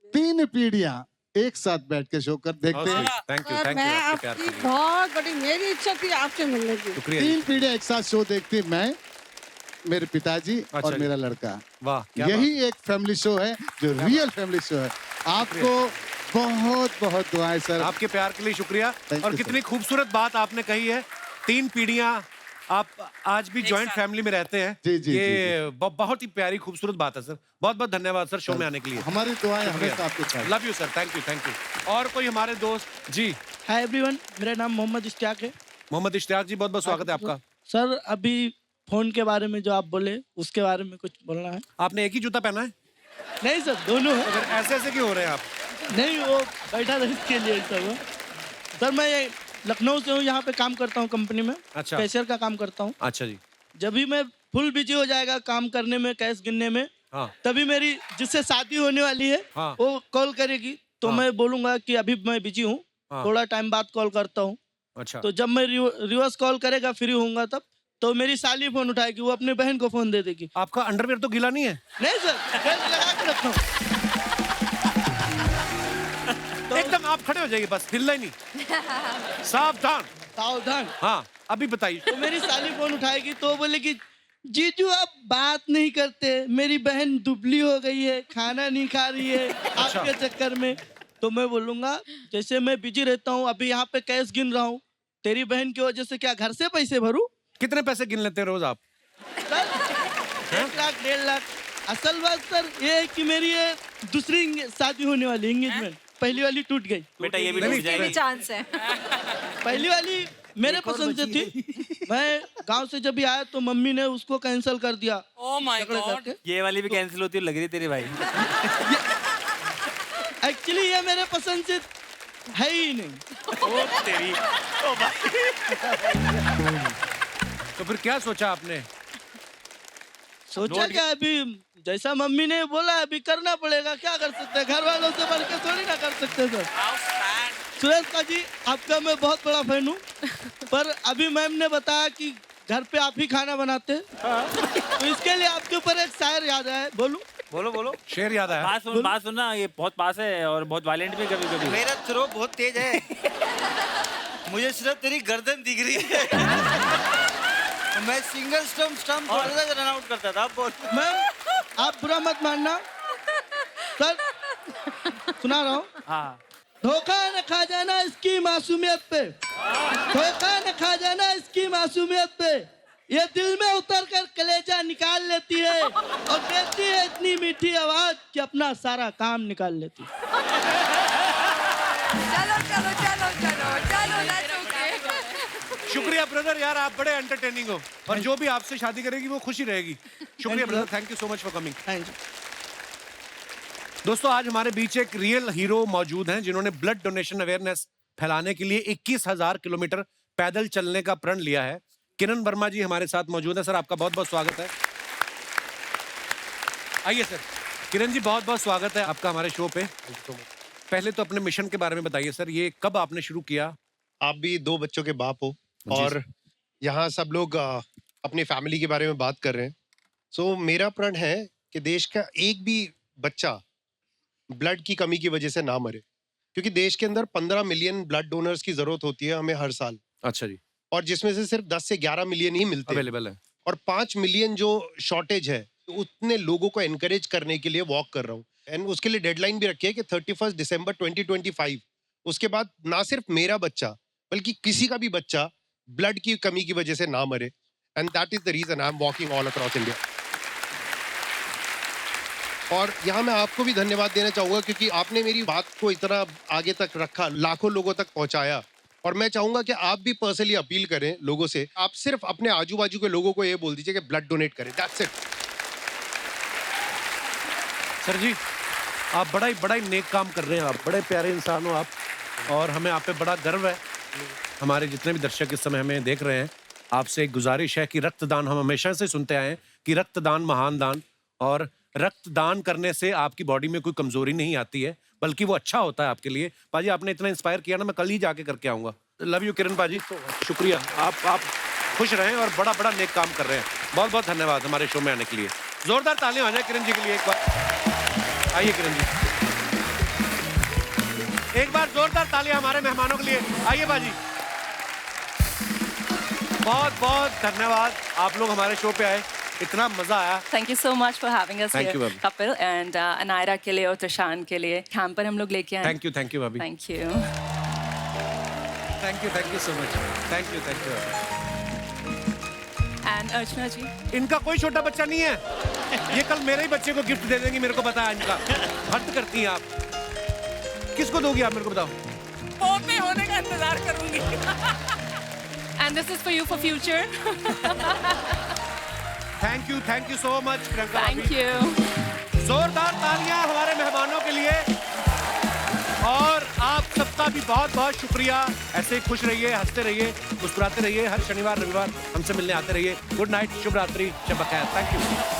3 पीढ़ियां एक साथ बैठ के शो कर देखते हैं। Thank you sir, thank you मैं आपके प्यार आपकी के लिए। बहुत बड़ी मेरी इच्छा थी आपसे मिलने की। शुक्रिया 3 पीढ़ियां एक साथ शो देखते हैं, मैं, मेरे पिताजी अच्छा और जी। मेरा लड़का। वाह क्या यही एक फैमिली शो है जो रियल फैमिली शो है। आपको बहुत बहुत दुआएं सर। आपके प्यार के लिए शुक्रिया। Thank और you, कितनी खूबसूरत बात आपने कही है, 3 पीढ़ियां आप आज भी जॉइंट फैमिली में रहते हैं। जी, जी, ये बहुत ही प्यारी खूबसूरत बात है सर। बहुत बहुत धन्यवाद सर शो में आने के लिए। हमारी दुआएं हमेशा आपके साथ। Love you sir, thank you. और कोई हमारे दोस्त जी? हाय एवरीवन, मेरा नाम मोहम्मद इश्तियाक है। मोहम्मद इश्तियाक जी, बहुत बहुत स्वागत है आपका। सर अभी फोन के बारे में जो आप बोले उसके बारे में कुछ बोलना है। आपने एक ही जूता पहना है? नहीं सर, दोनों है। तो फिर ऐसे ऐसे क्यों हो रहे हैं आप? नहीं, वो बैठा था इसके लिए सब। सर मैं लखनऊ से हूँ, यहाँ पे काम करता हूँ कंपनी में। अच्छा। कैशियर का काम करता हूँ। अच्छा जी। जब भी मैं फुल बिजी हो जाएगा काम करने में, कैश गिनने में, हाँ। तभी मेरी जिससे शादी होने वाली है हाँ। वो कॉल करेगी तो हाँ। मैं बोलूंगा कि अभी मैं बिजी हूँ, हाँ। थोड़ा टाइम बाद कॉल करता हूँ। अच्छा। तो जब मैं रिवर्स कॉल करेगा फ्री होऊंगा तब, तो मेरी साली फोन उठाएगी, वो अपनी बहन को फोन दे देगी। आपका अंडरवियर तो गीला नहीं है? नहीं सर, बेल्ट लगा के रखता हूँ। एकदम आप खड़े हो जाइए, बस हिलना ही नहीं। सावधान सावधान। हाँ अभी बताइए। तो मेरी साली फोन उठाएगी तो बोलेगी जीजू आप बात नहीं करते, मेरी बहन दुबली हो गई है, खाना नहीं खा रही है आपके चक्कर में। तो मैं बोलूंगा जैसे मैं बिजी रहता हूँ, अभी यहाँ पे कैश गिन रहा हूँ, तेरी बहन की वजह से क्या घर से पैसे भरूं? कितने पैसे गिन लेते हैं रोज आप? 1 लाख 1.5 लाख। असल बात सर ये है कि मेरी ये दूसरी शादी होने वाली एंगेजमेंट, पहली वाली टूट गई। बेटा ये भी टूट जाएगी। चांस है। पहली वाली मेरे पसंद से थी। मैं गांव से जब भी आया तो मम्मी ने उसको कैंसिल कर दिया। Oh my God। ये वाली भी कैंसिल होती है लग रही तेरे भाई। एक्चुअली ये मेरे पसंद से है ही नहीं। ओ तेरी। ओ भाई। तो फिर क्या सोचा आपने? सोचा क्या, अभी जैसा मम्मी ने बोला अभी करना पड़ेगा, क्या कर सकते हैं, घर वालों से बढ़ के थोड़ी ना कर सकते सर। सुरेश का जी आपका मैं बहुत बड़ा फैन हूँ, पर अभी मैम ने बताया कि घर पे आप ही खाना बनाते हैं, तो इसके लिए आपके ऊपर एक शायर याद आया है, बोलूं? बोलो बोलो। शेर याद आया? बात सुनना, ये बहुत पास है और बहुत वायलेंट भी कभी कभी। मेरा थ्रो बहुत तेज है। मुझे सिर्फ तेरी गर्दन दिख रही है। मैं सिंगल स्टंप रन आउट करता था। बोल मैम आप बुरा मत मानना सर, सुना रहा हूँ। हाँ। धोखा न खा जाना इसकी मासूमियत पे, धोखा न खा जाना इसकी मासूमियत पे, ये दिल में उतर कर कलेजा निकाल लेती है और देती है इतनी मीठी आवाज कि अपना सारा काम निकाल लेती है। चलो चलो चलो चलो चलो, that's okay। शुक्रिया ब्रदर, यार आप बड़े एंटरटेनिंग हो, और जो भी आपसे शादी करेगी वो खुशी रहेगी। शुक्रिया brother, thank you so much for coming. Thank you. दोस्तों आज हमारे बीच एक रियल हीरो मौजूद हैं जिन्होंने ब्लड डोनेशन अवेयरनेस फैलाने के लिए 21,000 किलोमीटर पैदल चलने का प्रण लिया है। किरण वर्मा जी हमारे साथ मौजूद है। सर आपका बहुत बहुत स्वागत है। आइए सर। किरण जी बहुत बहुत स्वागत है आपका हमारे शो पे। पहले तो अपने मिशन के बारे में बताइए सर, ये कब आपने शुरू किया? आप भी 2 बच्चों के बाप हो और यहाँ सब लोग अपनी फैमिली के बारे में बात कर रहे हैं। सो मेरा प्रण है कि देश का एक भी बच्चा ब्लड की कमी की वजह से ना मरे, क्योंकि देश के अंदर 15 मिलियन ब्लड डोनर्स की जरूरत होती है हमें हर साल। अच्छा जी। और जिसमें से सिर्फ 10 से 11 मिलियन ही मिलते अवेलेबल है, और 5 मिलियन जो शॉर्टेज है, उतने लोगों को एनकरेज करने के लिए वॉक कर रहा हूँ। एंड उसके लिए डेडलाइन भी रखी है कि 31 दिसंबर 2025 उसके बाद ना सिर्फ मेरा बच्चा बल्कि किसी का भी बच्चा ब्लड की कमी की वजह से ना मरे। And that is the reason I am walking all across India. और यहाँ मैं आपको भी धन्यवाद देना चाहूंगा क्योंकि आपने मेरी बात को इतना आगे तक रखा, लाखों लोगों तक पहुंचाया। और मैं चाहूंगा कि आप भी पर्सनली अपील करें लोगों से, आप सिर्फ अपने आजू बाजू के लोगों को ये बोल दीजिए कि ब्लड डोनेट करें। That's it. सर जी आप बड़ा ही नेक काम कर रहे हैं, आप बड़े प्यारे इंसान हो आप, और हमें आप पे बड़ा गर्व है। हमारे जितने भी दर्शक इस समय हमें देख रहे हैं, आपसे एक गुजारिश है कि रक्तदान, हम हमेशा से सुनते आए हैं कि रक्तदान महान दान, और रक्तदान करने से आपकी बॉडी में कोई कमजोरी नहीं आती है बल्कि वो अच्छा होता है आपके लिए। पाजी आपने इतना इंस्पायर किया ना, मैं कल ही जाके करके आऊंगा। लव यू किरण पाजी, शुक्रिया। आप खुश रहें और बड़ा नेक काम कर रहे हैं। बहुत बहुत धन्यवाद हमारे शो में आने के लिए। जोरदार तालियां हो जाए किरण जी के लिए एक बार। आइए किरण जी। एक बार जोरदार तालियां हमारे मेहमानों के लिए। आइए बाजी। बहुत बहुत धन्यवाद, आप लोग हमारे शो पे आए, इतना मजा आया। Thank you so much for having us Thank here, you, Bobby. Kapil, and Anaira के लिए और Trashan के लिए कैंप पर हम लोग लेके आए। थैंक यू भाभी। Thank you. Thank you so much. Thank you And अर्चना जी, इनका कोई छोटा बच्चा नहीं है, ये कल मेरे ही बच्चे को गिफ्ट दे देंगी, मेरे को पता है इनका। हद करती हैं आप। किसको दोगी आप, मेरे को बताओ। पोते होने का इंतजार करूंगी। and this is for you for future. Thank you so much Priyanka. Thank you. जोरदार तालियां हमारे मेहमानों के लिए, और आप सबका भी बहुत बहुत शुक्रिया। ऐसे ही खुश रहिए, हंसते रहिए, मुस्कुराते रहिए, हर शनिवार रविवार हमसे मिलने आते रहिए। गुड नाइट, शुभ रात्रि, शब बखैर। Thank you.